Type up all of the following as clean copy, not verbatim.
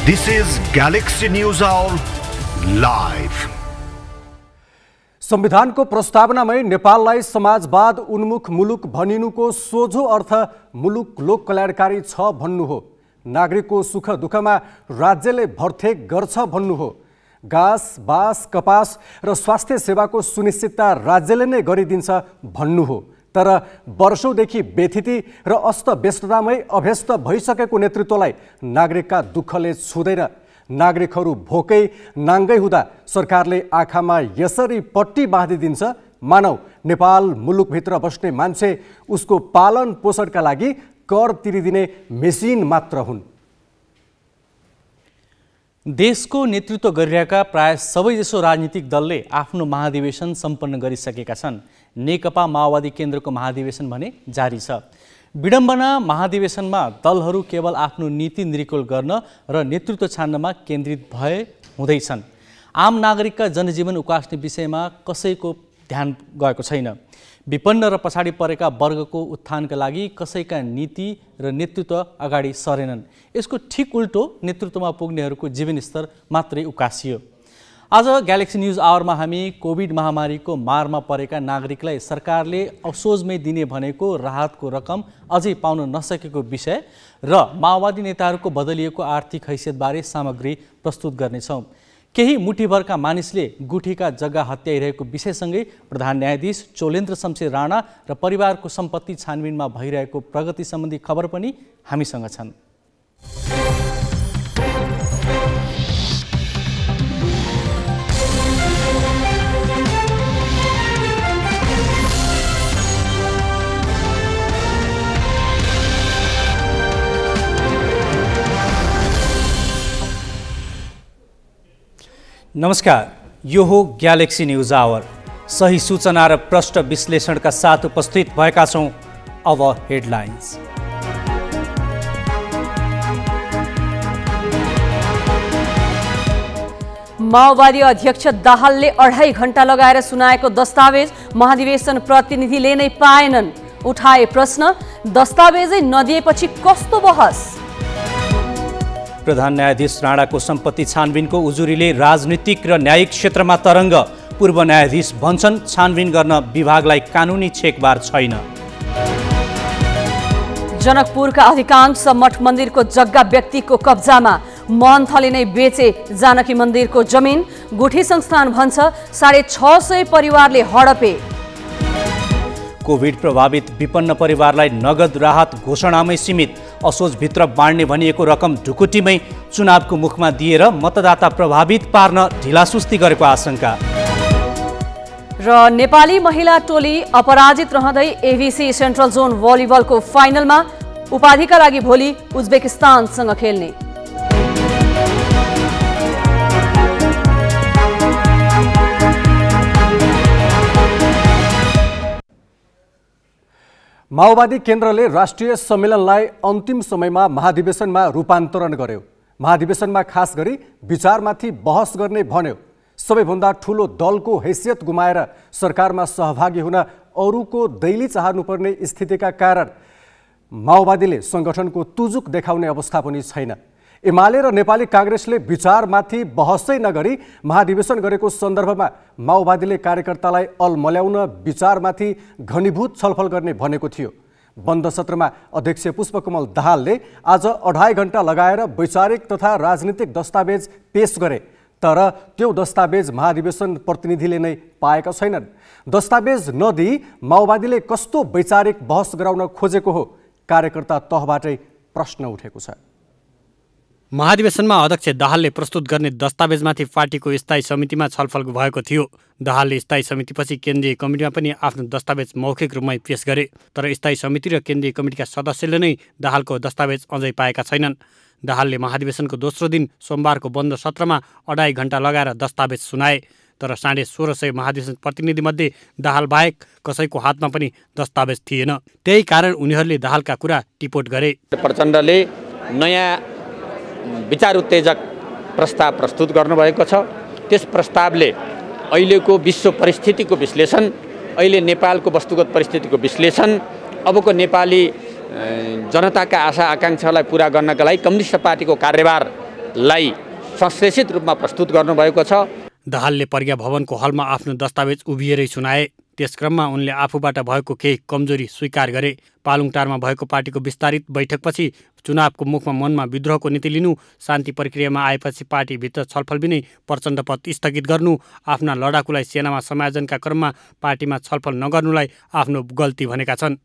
This is Galaxy News Hour live. संविधानको प्रस्तावनामै नेपाललाई समाजवाद उन्मुख मुलुक भनिनुको सोझो अर्थ मुलुक लोक कल्याणकारी छ भन्नु हो। नागरिकको सुख दुःखमा राज्यले भरथेक गर्छ भन्नु हो। घाँस बाँस कपास र स्वास्थ्य सेवाको सुनिश्चितता राज्यले नै गरिदिन्छ भन्नु हो। तर वर्षौंदेखि व्यथिति र अस्तव्यस्ततामै अभ्यस्त भइसकेको नेतृत्वलाई नागरिकका दुःखले छुँदैन। नागरिकहरू भोकै नाङ्गै हुँदा सरकारले आँखामा यसरी पट्टी बाँधिदिन्छ मानौ नेपाल मुलुकभित्र बस्ने मान्छे उसको पालन पोषणका लागि कर तिरिदिने मेसिन मात्र हुन्। देशको नेतृत्व गरिरहेका प्राय सबैजसो राजनीतिक दलले आफ्नो महाधिवेशन सम्पन्न गरिसकेका छन्। नेकपा माओवादी केन्द्रको महाधिवेशन भने जारी छ। विडम्बना महाधिवेशनमा दलहरू केवल आफ्नो नीति निरूपण गर्न र नेतृत्व छान्नमा केन्द्रित भए हुँदैछन्। आम नागरिकका जनजीवन उकास्ने विषयमा कसैको ध्यान गएको छैन। विपन्न र पछाडि परेका वर्गको उत्थानका लागि कसैका नीति र नेतृत्व अगाडि सरेनन्। यसको ठिक उल्टो नेतृत्वमा पुग्नेहरूको जीवनस्तर मात्रै उकासियो। आज ग्यालेक्सी न्यूज आवरमा हामी कोभिड महामारीको मारमा परेका नागरिकलाई सरकारले असोजमै दिने भनेको राहतको रकम अझै पाउन नसकेको विषय र माओवादी नेताहरूको बदलिएको आर्थिक हैसियतबारे सामग्री प्रस्तुत गर्नेछौँ। केही मुठीभरका मानिसले गुठीका जग्गा हत्याइरहेको विषयसँगै प्रधान न्यायाधीश चोलेन्द्र शमशेर राणा र परिवारको सम्पत्ति छानबिनमा भइरहेको प्रगति सम्बन्धी खबर पनि हामीसँग छन्। नमस्कार, यो हो ग्यालेक्सी न्यूज आवर। सही सूचना र प्रष्ट विश्लेषणका साथ उपस्थित भएका छौँ। अब हेडलाइन्स। माओवादी अध्यक्ष दाहालले 2.5 घण्टा लगाएर सुनाएको दस्तावेज महाधिवेशन प्रतिनिधिले नै पाएनन्। उठाए प्रश्न, दस्तावेजै नदिएपछि कस्तो बहस? प्रधान न्यायाधीश राणाको सम्पत्ति छानबिनको उजुरीले राजनीतिक र न्यायिक क्षेत्रमा तरङ्ग। पूर्व न्यायाधीश भन्छन् छानबिन गर्न विभागलाई कानुनी छेकबार छैन। जनकपुरका अधिकांश मठ मन्दिरको जग्गा व्यक्तिको कब्जामा। महन्तले नै बेचे जानकी मन्दिरको जमिन। गुठी संस्थान भन्छ 650 परिवारले हडपे। कोभिड प्रभावित विपन्न परिवारलाई नगद राहत घोषणामै सीमित। असोजभित्र बाँड्ने भनिएको रकम ढुकुटीमै चुनावको मुखमा दिएर मतदाता प्रभावित पार्न ढिलासुस्ती गरेको आशंका। र नेपाली महिला टोली अपराजित रहँदै एभिसी सेन्ट्रल जोन भलिबलको फाइनलमा। उपाधिका लागि भोलि उज्बेकिस्तानसँग खेल्ने। माओवादी केन्द्रले राष्ट्रिय सम्मेलनलाई अन्तिम समयमा महाधिवेशनमा रूपान्तरण गर्यो। महाधिवेशनमा खास गरी विचारमाथि बहस गर्ने भन्यो। सबैभन्दा ठूलो दलको हैसियत गुमाएर सरकारमा सहभागी हुन अरूको दैली चाहनुपर्ने स्थितिका कारण माओवादीले संगठनको तुजुक देखाउने अवस्था पनि छैन। एमाले र नेपाली कांग्रेसले विचारमाथि बहसै नगरी महाधिवेशन गरेको सन्दर्भमा माओवादीले कार्यकर्तालाई अलमल्याउन विचारमाथि घनीभूत छलफल गर्ने भनेको थियो। बन्द सत्रमा अध्यक्ष पुष्पकमल दाहालले आज 2.5 घण्टा लगाएर वैचारिक तथा राजनीतिक दस्तावेज पेश गरे। तर त्यो दस्तावेज महाधिवेशन प्रतिनिधिले नै पाएका छैनन्। दस्तावेज नदिई माओवादीले कस्तो वैचारिक बहस गराउन खोजेको हो? कार्यकर्ता तहबाटै प्रश्न उठेको छ। महाधिवेशनमा अध्यक्ष दाहालले प्रस्तुत गर्ने दस्तावेजमाथि पार्टीको स्थायी समितिमा छलफल भएको थियो। दाहालले स्थायी समितिपछि केन्द्रीय कमिटीमा पनि आफ्नो दस्तावेज मौखिक रूपमै पेश गरे। तर स्थायी समिति र केन्द्रीय कमिटीका सदस्यले नै दाहालको दस्तावेज अझै पाएका छैनन्। दाहालले महाधिवेशनको दोस्रो दिन सोमबारको बन्द सत्रमा 2.5 घण्टा लगाएर दस्तावेज सुनाए। तर 1650 महाधिवेशन प्रतिनिधिमध्ये दाहाल बाहेक कसैको हातमा पनि दस्तावेज थिएन। त्यही कारण उनीहरूले दाहालका कुरा टिपोट गरे। प्रचण्डले नयाँ विचार उत्तेजक प्रस्ताव प्रस्तुत गर्नुभएको छ। त्यस प्रस्तावले अहिलेको विश्व परिस्थितिको विश्लेषण, अहिले नेपालको वस्तुगत परिस्थितिको विश्लेषण, अबको नेपाली जनताका आशा आकाङ्क्षालाई पूरा गर्नका लागि कम्युनिस्ट पार्टीको कार्यभार दस्तावेजलाई संश्लेषित रूपमा प्रस्तुत गर्नुभएको छ। दाहालले प्रज्ञा भवनको हलमा आफ्नो दस्तावेज उभिएरै सुनाए। त्यस क्रममा उनले आफूबाट भएको केही कमजोरी स्वीकार गरे। पालुङटारमा भएको पार्टीको विस्तारित बैठकपछि चुनावको मुखमा मनमा विद्रोहको नीति लिनु, शान्ति प्रक्रियामा आएपछि पार्टीभित्र छलफल बिनै प्रचण्ड पद स्थगित गर्नु, आफ्ना लडाकुलाई सेनामा समायोजनका क्रममा पार्टीमा छलफल नगर्नुलाई आफ्नो गल्ती भनेका छन्।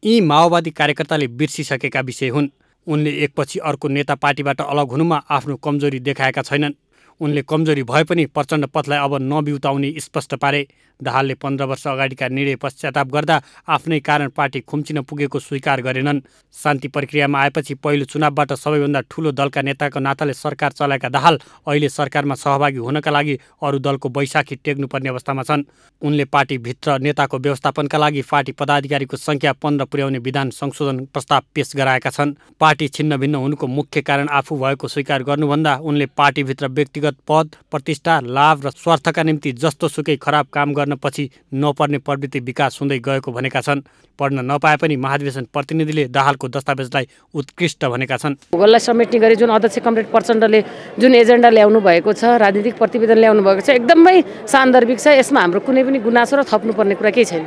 यी माओवादी कार्यकर्ताले बिर्सिसकेका विषय हुन्। उनले एकपछि अर्को नेता पार्टीबाट अलग हुनुमा आफ्नो कमजोरी देखाएका छैनन्। उनले कमजोरी भए पनि प्रचण्ड पथलाई अब नबिउताउने स्पष्ट पारे। दाहालले 15 वर्ष अगाडिका निर्णय पश्चाताप गर्दा आफ्नै कारण पार्टी खुम्चिन पुगेको स्वीकार गरेनन्। शान्ति प्रक्रियामा आएपछि पहिलो चुनावबाट सबैभन्दा ठूलो दलका नेताको नाताले सरकार चलाएका दाहाल अहिले सरकारमा सहभागी हुनका लागि अरू दलको बैशाखी टेक्नुपर्ने अवस्थामा छन्। उनले पार्टीभित्र नेताको व्यवस्थापनका लागि पार्टी पदाधिकारीको सङ्ख्या 15 पुर्याउने विधान संशोधन प्रस्ताव पेश गराएका छन्। पार्टी छिन्न भिन्न हुनुको मुख्य कारण आफू भएको स्वीकार गर्नुभन्दा उनले पार्टीभित्र व्यक्तिगत पद, प्रतिष्ठा, लाभ र स्वार्थका निम्ति जस्तो सुकै खराब काम गर्न पछि नपर्ने प्रवृत्ति विकास हुँदै गएको भनेका छन्। पढ्न नपाए पनि महाधिवेशन प्रतिनिधिले दाहालको दस्तावेजलाई उत्कृष्ट भनेका छन्। भूगोललाई समेट्ने गरी जुन अध्यक्ष कमरेड प्रचण्डले जुन एजेन्डा ल्याउनु भएको छ, राजनीतिक प्रतिवेदन ल्याउनु भएको छ, एकदमै सान्दर्भिक छ। यसमा हाम्रो कुनै पनि गुनासो र थप्नुपर्ने कुरा केही छैन।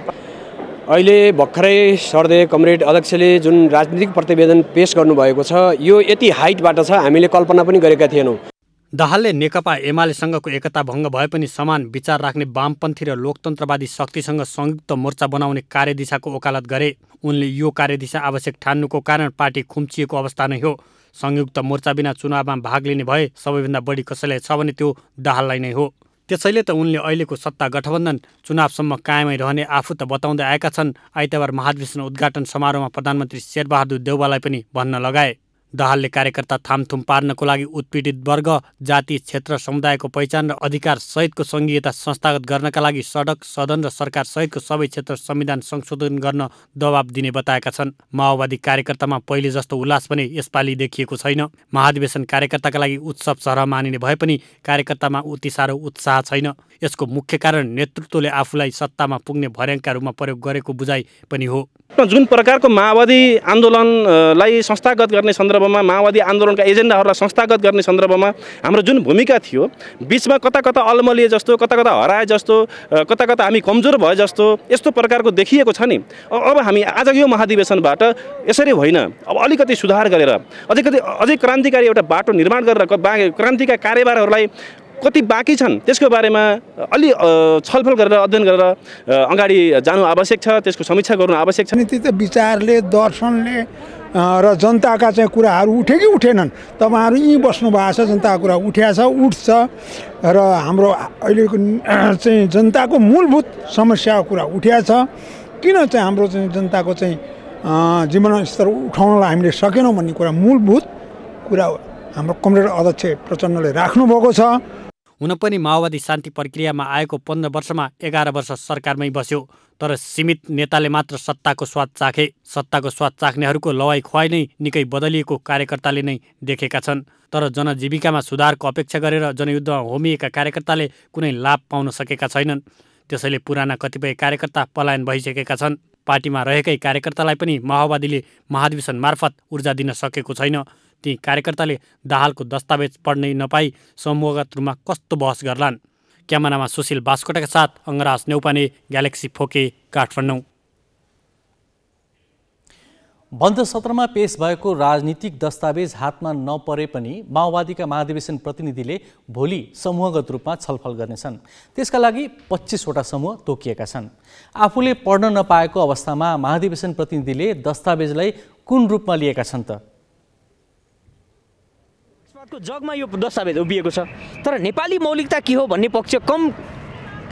अहिले भर्खरै सर्दै कमरेड अध्यक्षले जुन राजनीतिक प्रतिवेदन पेश गर्नुभएको छ, यो यति हाइटबाट छ हामीले कल्पना पनि गरेका थिएनौँ। दाहालले नेकपा एमालेसँगको एकता भङ्ग भए पनि समान विचार राख्ने वामपन्थी र लोकतन्त्रवादी शक्तिसँग संयुक्त मोर्चा बनाउने कार्यदिशाको वकालत गरे। उनले यो कार्यदिशा आवश्यक ठान्नुको कारण पार्टी खुम्चिएको अवस्था नै हो। संयुक्त मोर्चा बिना चुनावमा भाग लिने भए सबैभन्दा बढी कसैलाई छ भने त्यो दाहाललाई नै हो। त्यसैले त उनले अहिलेको सत्ता गठबन्धन चुनावसम्म कायमै रहने आफू त बताउँदै आएका छन्। आइतबार महाधिवेशन उद्घाटन समारोहमा प्रधानमन्त्री शेरबहादुर देउवालाई पनि भन्न लगाए। दाहालले कार्यकर्ता थामथुम पार्नको लागि उत्पीडित वर्ग, जाति, क्षेत्र, समुदायको पहिचान र अधिकार सहितको सङ्घीयता संस्थागत गर्नका लागि सडक, सदन र सरकार सहितको सबै क्षेत्र संविधान संशोधन गर्न दबाब दिने बताएका छन्। माओवादी कार्यकर्तामा पहिले जस्तो उल्लास पनि यसपालि देखिएको छैन। महाधिवेशन कार्यकर्ताका लागि उत्सव सरह मानिने भए पनि कार्यकर्तामा उति साह्रो उत्साह छैन। यसको मुख्य कारण नेतृत्वले आफूलाई सत्तामा पुग्ने भर्याङका रूपमा प्रयोग गरेको बुझाइ पनि हो। जुन प्रकारको माओवादी आन्दोलनलाई संस्थागत गर्ने सन्दर्भमा, माओवादी आन्दोलनका एजेन्डाहरूलाई संस्थागत गर्ने सन्दर्भमा हाम्रो जुन भूमिका थियो, बिचमा कता कता अलमलिए जस्तो, कता कता हराए जस्तो, कता कता हामी कमजोर भए जस्तो यस्तो प्रकारको देखिएको छ नि। अब हामी आज यो महाधिवेशनबाट यसरी होइन, अब अलिकति सुधार गरेर अझै क्रान्तिकारी एउटा बाटो निर्माण गरेर क्रान्तिका कार्यभारहरूलाई कति बाँकी छन् त्यसको बारेमा अलि छलफल गरेर अध्ययन गरेर अगाडि जानु आवश्यक छ, त्यसको समीक्षा गर्नु आवश्यक छ। नीति त विचारले, दर्शनले र जनताका चाहिँ कुराहरू उठे कि उठेनन्। तपाईँहरू यहीँ बस्नु भएको छ, जनताको कुरा उठ्या छ, उठ्छ र हाम्रो अहिलेको चाहिँ जनताको मूलभूत समस्याको कुरा उठ्या छ। किन चाहिँ हाम्रो चाहिँ जनताको चाहिँ जीवनस्तर उठाउनलाई हामीले सकेनौँ भन्ने कुरा मूलभूत कुरा हाम्रो कमरेड अध्यक्ष प्रचण्डले राख्नुभएको छ। हुन पनि माओवादी शान्ति प्रक्रियामा आएको 15 वर्षमा 11 वर्ष सरकारमै बस्यो, तर सीमित नेताले मात्र सत्ताको स्वाद चाखे। सत्ताको स्वाद चाख्नेहरूको लवाई खुवाई नै निकै बदलिएको कार्यकर्ताले नै देखेका छन्। तर जनजीविकामा सुधारको अपेक्षा गरेर जनयुद्धमा होमिएका कार्यकर्ताले कुनै लाभ पाउन सकेका छैनन्। त्यसैले पुराना कतिपय कार्यकर्ता पलायन भइसकेका छन्। पार्टीमा रहेकै कार्यकर्तालाई पनि माओवादीले महाधिवेशन मार्फत ऊर्जा दिन सकेको छैन। ती कार्यकर्ताले दाहालको दस्तावेज पढ्नै नपाई समूहगत रूपमा कस्तो बहस गर्लान्। क्यामेरामा सुशील बास्कोटाका साथ अङ्गराज नेउपाने, ग्यालेक्सी फोके, काठमाडौँ। बन्द सत्रमा पेश भएको राजनीतिक दस्तावेज हातमा नपरे पनि माओवादीका महाधिवेशन प्रतिनिधिले भोलि समूहगत रूपमा छलफल गर्नेछन्। त्यसका लागि 25वटा समूह तोकिएका छन्। आफूले पढ्न नपाएको अवस्थामा महाधिवेशन प्रतिनिधिले दस्तावेजलाई कुन रूपमा लिएका छन् त? जगमा यो दस्तावेज उभिएको छ, तर नेपाली मौलिकता के हो भन्ने पक्ष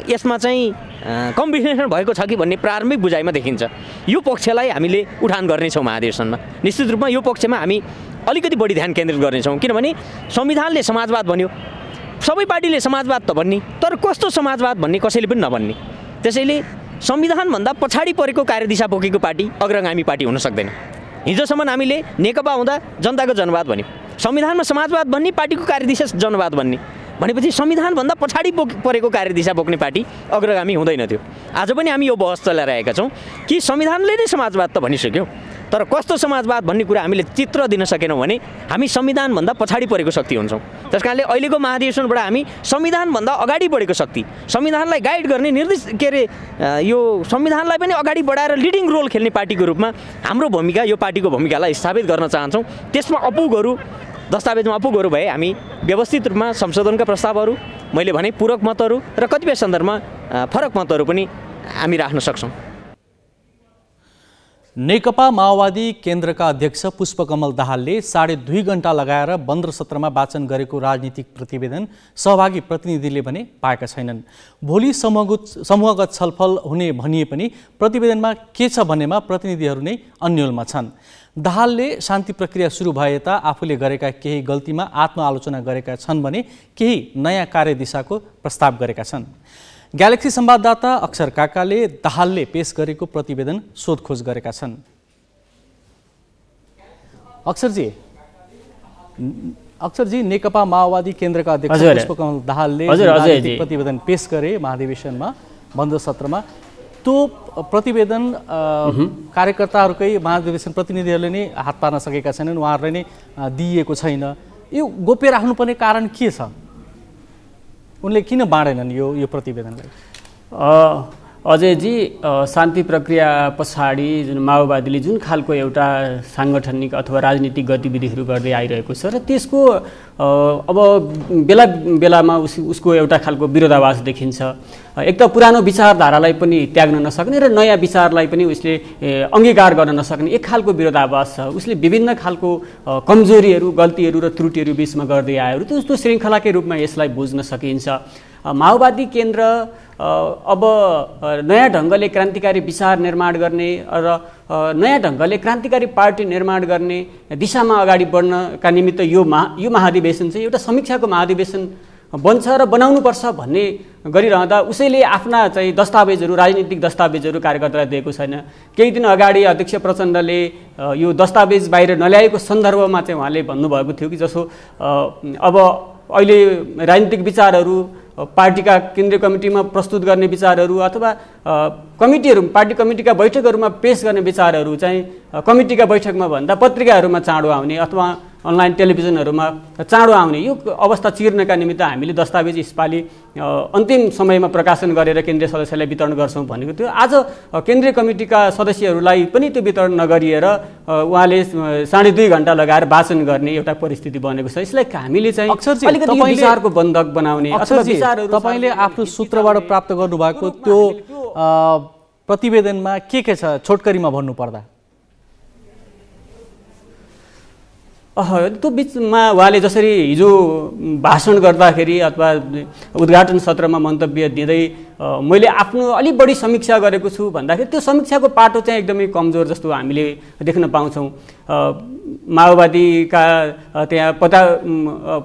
यसमा चाहिँ कम विश्लेषण भएको छ कि भन्ने प्रारम्भिक बुझाइमा देखिन्छ। यो पक्षलाई हामीले उठान गर्नेछौँ महाधिवेशनमा। निश्चित रूपमा यो पक्षमा हामी अलिकति बढी ध्यान केन्द्रित गर्नेछौँ, किनभने संविधानले समाजवाद भन्यो, सबै पार्टीले समाजवाद त भन्ने, तर कस्तो समाजवाद भन्ने कसैले पनि नभन्ने। त्यसैले संविधानभन्दा पछाडि परेको कार्यदिशा बोकेको पार्टी अग्रगामी पार्टी हुन सक्दैन। हिजोसम्म हामीले नेकपा हुँदा जनताको जनवाद भन्यो, संविधानमा समाजवाद भन्ने, पार्टीको कार्यदिशा जनवाद भन्ने भनेपछि संविधानभन्दा पछाडि परेको कार्यदिशा बोक्ने पार्टी अग्रगामी हुँदैन थियो। आज पनि हामी यो बहस चलाइरहेका छौँ कि संविधानले नै समाजवाद त भनिसक्यो, तर कस्तो समाजवाद भन्ने कुरा हामीले चित्र दिन सकेनौँ भने हामी संविधानभन्दा पछाडि परेको शक्ति हुन्छौँ। त्यस कारणले अहिलेको महाधिवेशनबाट हामी संविधानभन्दा अगाडि बढेको शक्ति, संविधानलाई गाइड गर्ने यो संविधानलाई पनि अगाडि बढाएर लिडिङ रोल खेल्ने पार्टीको रूपमा हाम्रो भूमिका, यो पार्टीको भूमिकालाई स्थापित गर्न चाहन्छौँ। त्यसमा अपुगहरू, दस्तावेजमा अपुगहरू भए हामी व्यवस्थित रूपमा संशोधनका प्रस्तावहरू, मैले भने पूरक मतहरू र कतिपय सन्दर्भमा फरक मतहरू पनि हामी राख्न सक्छौँ। नेकपा माओवादी केन्द्रका अध्यक्ष पुष्पकमल दाहालले 2.5 घण्टा लगाएर बन्द सत्रमा वाचन गरेको राजनीतिक प्रतिवेदन सहभागी प्रतिनिधिले भने पाएका छैनन्। भोलि समूहगत छलफल हुने भनिए पनि प्रतिवेदनमा के छ भन्नेमा प्रतिनिधिहरू नै अन्योलमा छन्। दाहालले शान्ति प्रक्रिया सुरु भए यता आफूले गरेका केही गल्तीमा आत्मआलोचना गरेका छन् भने केही नयाँ कार्यदिशाको प्रस्ताव गरेका छन्। ग्यालेक्सी संवाददाता अक्षर काकाले दाहालले पेश गरेको प्रतिवेदन सोधखोज गरेका छन्। अक्षरजी, नेकपा माओवादी केन्द्रका अध्यक्ष पुष्पकमल दाहालले प्रतिवेदन पेश गरे महाधिवेशनमा बन्द सत्रमा। त्यो प्रतिवेदन कार्यकर्ताहरूकै महाधिवेशन प्रतिनिधिहरूले नै हात पार्न सकेका छैनन्, उहाँहरूले नै दिइएको छैन। यो गोप्य राख्नुपर्ने कारण के छ? उनले किन बाँडेनन् यो प्रतिवेदनलाई? अजयजी, शान्ति प्रक्रिया पछाडि जुन माओवादीले जुन खालको एउटा साङ्गठनिक अथवा राजनीतिक गतिविधिहरू गर्दै आइरहेको छ र त्यसको अब बेला बेलामा उसको एउटा खालको विरोधाभास देखिन्छ। एक त पुरानो विचारधारालाई पनि त्याग्न नसक्ने र नयाँ विचारलाई पनि उसले अङ्गीकार गर्न नसक्ने एक खालको विरोधाभास छ। उसले विभिन्न खालको कमजोरीहरू, गल्तीहरू र त्रुटिहरू बिचमा गर्दै आयो। त्यस्तो श्रृङ्खलाकै रूपमा यसलाई बुझ्न सकिन्छ। माओवादी केन्द्र अब नयाँ ढङ्गले क्रान्तिकारी विचार निर्माण गर्ने र नयाँ ढङ्गले क्रान्तिकारी पार्टी निर्माण गर्ने दिशामा अगाडि बढ्नका निमित्त यो महाधिवेशन चाहिँ एउटा समीक्षाको महाधिवेशन बन्छ र बनाउनुपर्छ भन्ने गरिरहँदा उसैले आफ्ना चाहिँ दस्तावेजहरू, राजनीतिक दस्तावेजहरू कार्यकर्तालाई दिएको छैन। केही दिन अगाडि अध्यक्ष प्रचण्डले यो दस्तावेज बाहिर नल्याएको सन्दर्भमा चाहिँ उहाँले भन्नुभएको थियो कि जसो अब अहिले राजनीतिक विचारहरू पार्टीका केन्द्रीय कमिटीमा प्रस्तुत गर्ने विचारहरू अथवा कमिटीहरू, पार्टी कमिटीका बैठकहरूमा पेश गर्ने विचारहरू चाहिँ कमिटीका बैठकमा भन्दा पत्रिकाहरूमा चाँडो आउने अथवा अनलाइन टेलिभिजनहरूमा चाँडो आउने यो अवस्था चिर्नका निमित्त हामीले दस्तावेज यसपालि अन्तिम समयमा प्रकाशन गरेर केन्द्रीय सदस्यलाई वितरण गर्छौँ भनेको थियो। आज केन्द्रीय कमिटीका सदस्यहरूलाई पनि त्यो वितरण नगरिएर उहाँले 2.5 घण्टा लगाएर वाचन गर्ने एउटा परिस्थिति बनेको छ। यसलाई हामीले चाहिँ अलिकति विचारको बन्धक बनाउने अथवा विचारहरू तपाईँले आफ्नो सूत्रबाट प्राप्त गर्नुभएको त्यो प्रतिवेदनमा के छ छोटकरीमा भन्नुपर्दा? त्यो बिचमा उहाँले जसरी हिजो भाषण गर्दाखेरि अथवा उद्घाटन सत्रमा मन्तव्य दिँदै मैले आफ्नो अलिक बढी समीक्षा गरेको छु भन्दाखेरि त्यो समीक्षाको पाटो चाहिँ एकदमै कमजोर जस्तो हामीले देख्न पाउँछौँ। माओवादीका त्यहाँ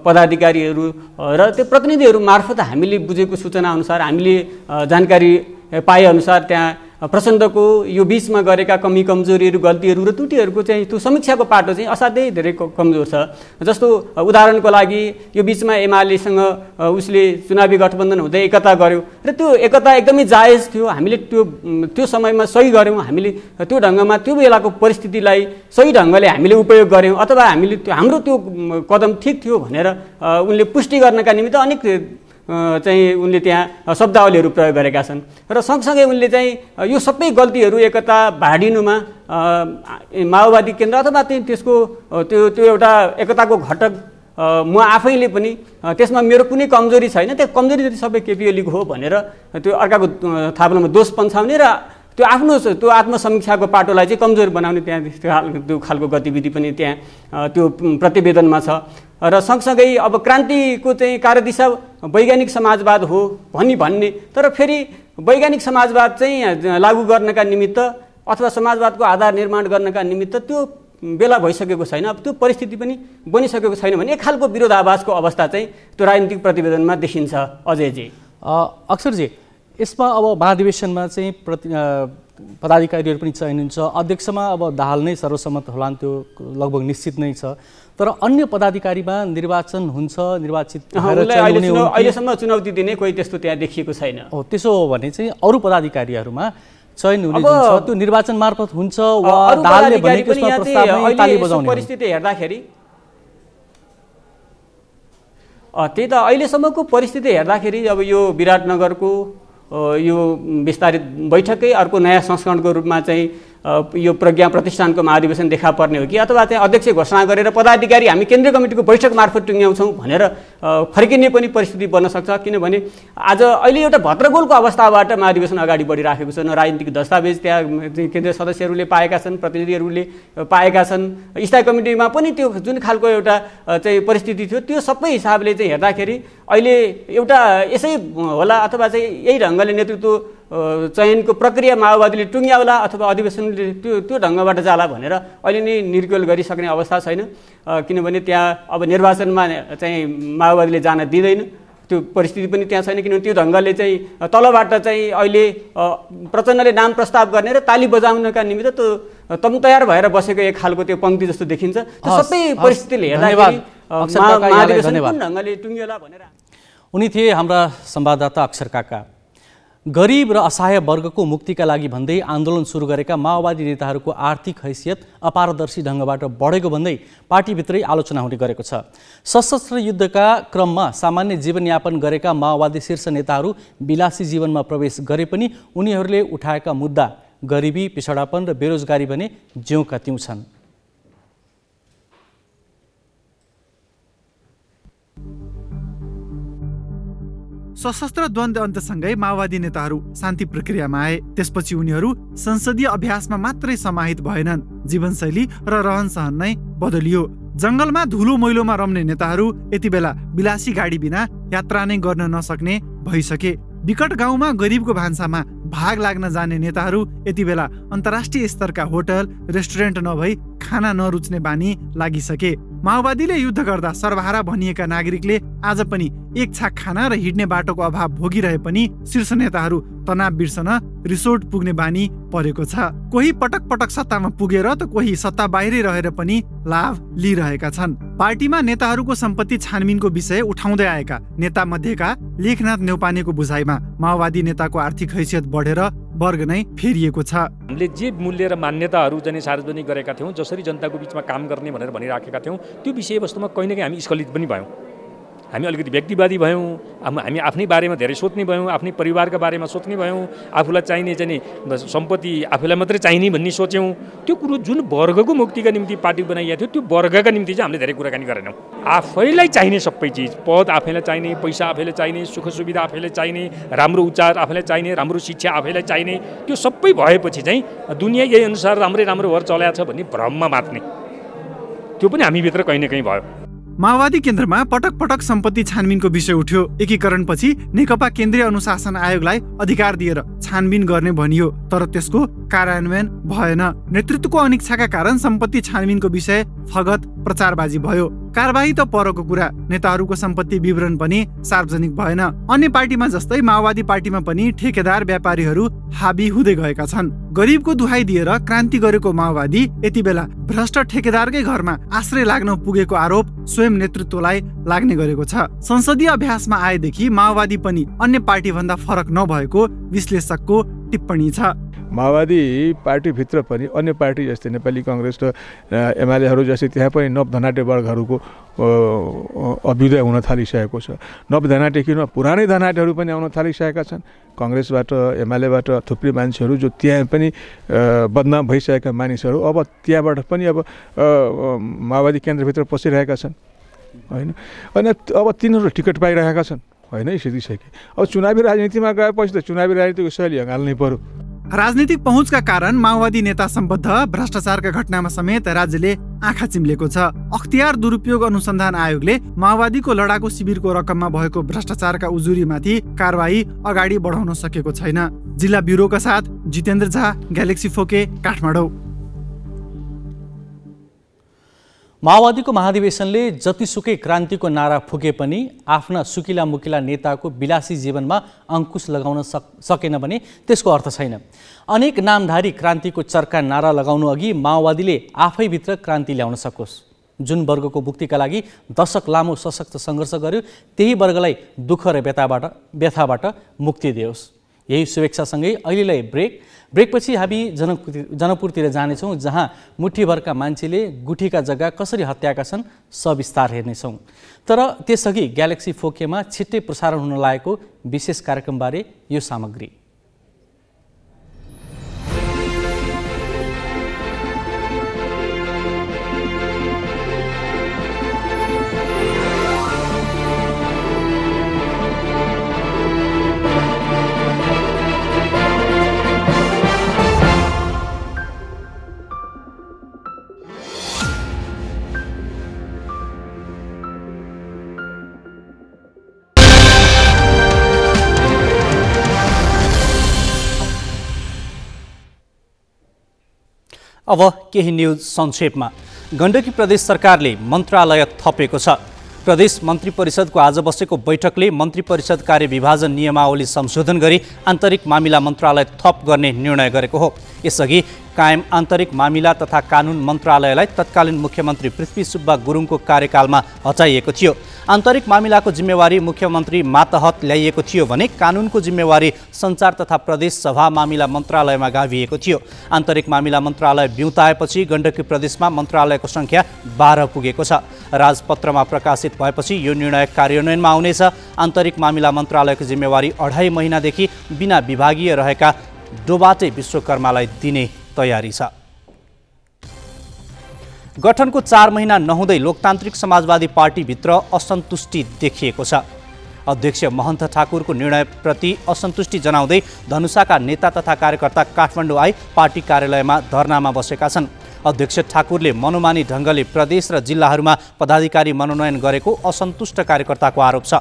पदाधिकारीहरू र त्यो प्रतिनिधिहरू मार्फत हामीले बुझेको सूचना अनुसार, हामीले जानकारी पाएअनुसार त्यहाँ प्रचण्डको यो बिचमा गरेका कमी कमजोरीहरू, गल्तीहरू र त्रुटिहरूको चाहिँ त्यो समीक्षाको पाटो चाहिँ असाध्यै धेरै कमजोर छ। जस्तो उदाहरणको लागि यो बिचमा एमालेसँग उसले चुनावी गठबन्धन हुँदै एकता गर्यो र त्यो एकता एकदमै जायज थियो। हामीले त्यो समयमा सही गऱ्यौँ, हामीले त्यो ढङ्गमा त्यो बेलाको परिस्थितिलाई सही ढङ्गले हामीले उपयोग गऱ्यौँ अथवा हामीले हाम्रो त्यो कदम ठिक थियो भनेर उनले पुष्टि गर्नका निमित्त अनेक चाहिँ उनले त्यहाँ शब्दावलीहरू प्रयोग गरेका छन् र सँगसँगै उनले चाहिँ यो सबै गल्तीहरू एकता भाडिनुमा माओवादी केन्द्र अथवा त्यसको त्यो एउटा एकताको घटक म आफैले पनि त्यसमा मेरो कुनै कमजोरी छैन, त्यो कमजोरी जति सबै केपी ओलीको हो भनेर त्यो अर्काको थाप्नमा दोष पन्छाउने र त्यो आफ्नो त्यो आत्मसमीक्षाको पाटोलाई चाहिँ कमजोर बनाउने त्यहाँ त्यो खालको गतिविधि पनि त्यहाँ त्यो प्रतिवेदनमा छ। र सँगसँगै अब क्रान्तिको चाहिँ कार्यदिशा वैज्ञानिक समाजवाद हो भन्ने तर फेरि वैज्ञानिक समाजवाद चाहिँ लागू गर्नका निमित्त अथवा समाजवादको आधार निर्माण गर्नका निमित्त त्यो बेला भइसकेको छैन, अब त्यो परिस्थिति पनि बनिसकेको छैन भने एक खालको विरोधाभासको अवस्था चाहिँ त्यो राजनीतिक प्रतिवेदनमा देखिन्छ। अजयजी, अक्षरजी, यसमा अब महाधिवेशनमा चाहिँ पदाधिकारीहरू पनि चयन हुन्छ, अध्यक्षमा अब दाहाल नै सर्वसम्मत होलान्, त्यो लगभग निश्चित नै छ। तर अन्य पदाधिकारीमा निर्वाचन हुन्छ, निर्वाचित अहिलेसम्म चुनौती दिने कोही त्यस्तो त्यहाँ देखिएको छैन। त्यसो हो भने चाहिँ अरू पदाधिकारीहरूमा चयन हुने जुन छ त्यो निर्वाचन मार्फत हुन्छ वा दाहालले भनेको यसमा प्रस्तावमै ताली बजाउने परिस्थिति हेर्दाखेरि त्यही त अहिलेसम्मको परिस्थिति हेर्दाखेरि अब यो विराटनगरको यो विस्तारित बैठकै अर्को नयाँ संस्करणको रूपमा चाहिँ यो प्रज्ञा प्रतिष्ठानको महाधिवेशन देखा पर्ने हो कि अथवा चाहिँ अध्यक्ष घोषणा गरेर पदाधिकारी हामी केन्द्रीय कमिटीको बैठक मार्फत टुङ्ग्याउँछौँ भनेर फर्किने पनि परिस्थिति बन्न सक्छ। किनभने आज अहिले एउटा भद्रगोलको अवस्थाबाट महाधिवेशन अगाडि बढिराखेको छ। न राजनीतिक दस्तावेज त्यहाँ केन्द्रीय सदस्यहरूले पाएका छन्, प्रतिनिधिहरूले पाएका छन्, स्थायी कमिटीमा पनि त्यो जुन खालको एउटा चाहिँ परिस्थिति थियो त्यो सबै हिसाबले चाहिँ हेर्दाखेरि अहिले एउटा यसै होला अथवा चाहिँ यही ढङ्गले नेतृत्व चयनको प्रक्रिया माओवादीले टुङ्ग्याउला अथवा अधिवेशनले त्यो ढङ्गबाट जाला भनेर अहिले नै निर्गोल गरिसक्ने अवस्था छैन। किनभने त्यहाँ अब निर्वाचनमा चाहिँ माओवादीले जान दिँदैन, त्यो परिस्थिति पनि त्यहाँ छैन। किनभने त्यो ढङ्गले चाहिँ तलबाट चाहिँ अहिले प्रचण्डले नाम प्रस्ताव गर्ने र ताली बजाउनका निमित्त त्यो तयार भएर बसेको एक खालको त्यो पङ्क्ति जस्तो देखिन्छ। त्यो सबै परिस्थितिले हेर्दाखेरि महाधिवेशन कुन ढङ्गले टुङ्ग्याउला भनेर। उनी थिए हाम्रा संवाददाता अक्षर काका। गरिब र असहाय वर्गको मुक्तिका लागि भन्दै आन्दोलन सुरु गरेका माओवादी नेताहरूको आर्थिक हैसियत अपारदर्शी ढङ्गबाट बढेको भन्दै पार्टीभित्रै आलोचना हुने गरेको छ। सशस्त्र युद्धका क्रममा सामान्य जीवनयापन गरेका माओवादी शीर्ष नेताहरू विलासी जीवनमा प्रवेश गरे पनि उनीहरूले उठाएका मुद्दा गरिबी, पिछडापन र बेरोजगारी भने ज्यूका त्यों छन्। सशस्त्र द्वन्द्व अन्तसँगै माओवादी नेताहरू शान्ति प्रक्रियामा आए। त्यसपछि उनीहरू संसदीय अभ्यासमा मात्रै समाहित भएनन्, जीवनशैली र रहनसहन नै बदलियो। जंगलमा धुलो मैलोमा रम्ने नेताहरू यति बेला विलासी गाडी बिना यात्रा नै गर्न नसक्ने भइसके। विकट गाउँमा गरिबको भान्सामा भाग लाग्न जाने नेताहरू यति बेला अन्तर्राष्ट्रिय स्तरका होटल, रेस्टुरेन्ट नभई खाना नरुच्ने बानी लागिसके। माओवादीले युद्ध गर्दा सर्वहारा भनिएका नागरिकले आज पनि एक छाक खाना र हिँड्ने बाटोको अभाव भोगिरहे पनि शीर्ष नेताहरू तनाव बिर्सन रिसोर्ट पुग्ने बानी परेको छ। कोही पटक पटक सत्तामा पुगेर त कोही सत्ता बाहिरै रहेर पनि लाभ लिइरहेका छन्। पार्टीमा नेताहरूको सम्पत्ति छानबिनको विषय उठाउँदै आएका नेता मध्येका लेखनाथ न्यौपानेको बुझाइमा माओवादी नेताको आर्थिक हैसियत बढेर वर्ग नै फेरिएको छ। हामीले जे मूल्य र मान्यताहरू चाहिँ सार्वजनिक गरेका थियौँ, जसरी जनताको बिचमा काम गर्ने भनेर भनिराखेका थियौँ, त्यो विषयवस्तुमा कहीँ न कहीँ हामी स्खलित पनि भयौँ। हामी अलिकति व्यक्तिवादी भयौँ, हामी आफ्नै बारेमा धेरै सोच्ने भयौँ, आफ्नै परिवारका बारेमा सोच्ने भयौँ, आफूलाई चाहिने चाहिँ सम्पत्ति आफूलाई मात्रै चाहिने भन्ने सोच्यौँ। त्यो कुरो जुन वर्गको मुक्तिका निम्ति पार्टी बनाइएको थियो त्यो वर्गका निम्ति चाहिँ हामीले धेरै कुराकानी गरेनौँ। आफैलाई चाहिने सबै चिज, पद आफैलाई चाहिने, पैसा आफैलाई चाहिने, सुख सुविधा आफैलाई चाहिने, राम्रो उच्चार आफैलाई चाहिने, राम्रो शिक्षा आफैलाई चाहिने, त्यो सबै भएपछि चाहिँ दुनियाँ यही अनुसार राम्रै राम्रो भएर चलाएको छ भन्ने भ्रममा मात्ने, त्यो पनि हामीभित्र कहीँ न कहीँ भयो। माओवादी केन्द्रमा पटक पटक सम्पत्ति छानबिनको विषय उठ्यो। एकीकरणपछि नेकपा केन्द्रीय अनुशासन आयोगलाई अधिकार दिएर छानबिन गर्ने भनियो, तर त्यसको कार्यान्वयन भएन। नेतृत्वको अनिच्छाका कारण सम्पत्ति छानबिनको विषय फगत प्रचारबाजी भयो। कारबाही त परको कुरा, नेताहरूको सम्पत्ति विवरण पनि सार्वजनिक भएन। अन्य पार्टीमा जस्तै माओवादी पार्टीमा पनि ठेकेदार व्यापारीहरू हाबी हुँदै गएका छन्। गरिबको दुहाई दिएर क्रान्ति गरेको माओवादी यति बेला भ्रष्ट ठेकेदारकै घरमा आश्रय लाग्न पुगेको आरोप स्वयं नेतृत्वलाई लाग्ने गरेको छ। संसदीय अभ्यासमा आएदेखि माओवादी पनि अन्य पार्टीभन्दा फरक नभएको विश्लेषकको टिप्पणी छ। माओवादी पार्टीभित्र पनि अन्य पार्टी जस्तै नेपाली कङ्ग्रेस र एमालेहरू जस्तै त्यहाँ पनि नवधनाटे वर्गहरूको अभ्युदय हुन थालिसकेको छ। नवधनाटे किन, पुरानै धनाटेहरू पनि आउन थालिसकेका छन्। कङ्ग्रेसबाट एमालेबाट थुप्रै मान्छेहरू जो त्यहाँ पनि बदनाम भइसकेका मानिसहरू अब त्यहाँबाट पनि अब माओवादी केन्द्रभित्र पसिरहेका छन् होइन। अनि अब तिनीहरू टिकट पाइरहेका छन् होइन, स्थिति छ कि अब चुनावी राजनीतिमा गएपछि त चुनावी राजनीतिको शैली हाल्नै पर्यो। राजनीतिक पहुँचका कारण माओवादी नेता सम्बद्ध भ्रष्टाचारका घटनामा समेत राज्यले आँखा चिम्लेको छ। अख्तियार दुरुपयोग अनुसन्धान आयोगले माओवादीको लडाकु शिविरको रकममा भएको भ्रष्टाचारका उजुरीमाथि कारबाही अगाडि बढाउन सकेको छैन। जिल्ला ब्युरोका साथ जितेन्द्र झा, ग्यालेक्सी फोके, काठमाडौँ। माओवादीको महाधिवेशनले जतिसुकै क्रान्तिको नारा फुके पनि आफ्ना सुकिला मुकिला नेताको विलासी जीवनमा अंकुश लगाउन सकेन भने त्यसको अर्थ छैन। अनेक नामधारी क्रान्तिको चर्का नारा लगाउनु अघि माओवादीले आफैभित्र क्रान्ति ल्याउन सकोस्। जुन वर्गको मुक्तिका लागि दशक लामो सशक्त सङ्घर्ष गर्यो त्यही वर्गलाई दुःख र व्यथाबाट मुक्ति दियोस्। यही शुभेच्छासँगै अहिलेलाई ब्रेकपछि हामी जनकपुरतिर जानेछौँ, जहाँ मुठीभरका मान्छेले गुठीका जग्गा कसरी हत्याएका छन् सविस्तार हेर्नेछौँ। तर त्यसअघि ग्यालेक्सी 4Kमा छिट्टै प्रसारण हुन लागेको विशेष कार्यक्रमबारे यो सामग्री। अब केही न्युज संक्षेपमा। गण्डकी प्रदेश सरकारले मन्त्रालय थपेको छ। प्रदेश मन्त्री परिषदको आज बसेको बैठकले मन्त्री परिषद कार्य विभाजन नियमावली संशोधन गरी आन्तरिक मामिला मन्त्रालय थप गर्ने निर्णय गरेको हो। यसअघि कायम आन्तरिक मामिला तथा कानुन मन्त्रालयलाई तत्कालीन मुख्यमन्त्री पृथ्वी सुब्बा गुरुङको कार्यकालमा हटाइएको थियो। आन्तरिक मामिलाको जिम्मेवारी मुख्यमन्त्री मातहत ल्याइएको थियो भने कानुनको जिम्मेवारी सञ्चार तथा प्रदेश सभा मामिला मन्त्रालयमा गाभिएको थियो। आन्तरिक मामिला मन्त्रालय बिउताएपछि गण्डकी प्रदेशमा मन्त्रालयको सङ्ख्या 12 पुगेको छ। राजपत्रमा प्रकाशित भएपछि यो निर्णय कार्यान्वयनमा आउनेछ। आन्तरिक मामिला मन्त्रालयको जिम्मेवारी 2.5 महिनादेखि बिना विभागीय रहेका डोबाटे विश्वकर्मालाई दिने तयारी छ। गठनको 4 महिना नहुँदै लोकतान्त्रिक समाजवादी पार्टीभित्र असन्तुष्टि देखिएको छ। अध्यक्ष महन्त ठाकुरको निर्णयप्रति असन्तुष्टि जनाउँदै धनुषाका नेता तथा कार्यकर्ता काठमाडौँ आई पार्टी कार्यालयमा धरनामा बसेका छन्। अध्यक्ष ठाकुरले मनोमानी ढङ्गले प्रदेश र जिल्लाहरूमा पदाधिकारी मनोनयन गरेको असन्तुष्ट कार्यकर्ताको आरोप छ।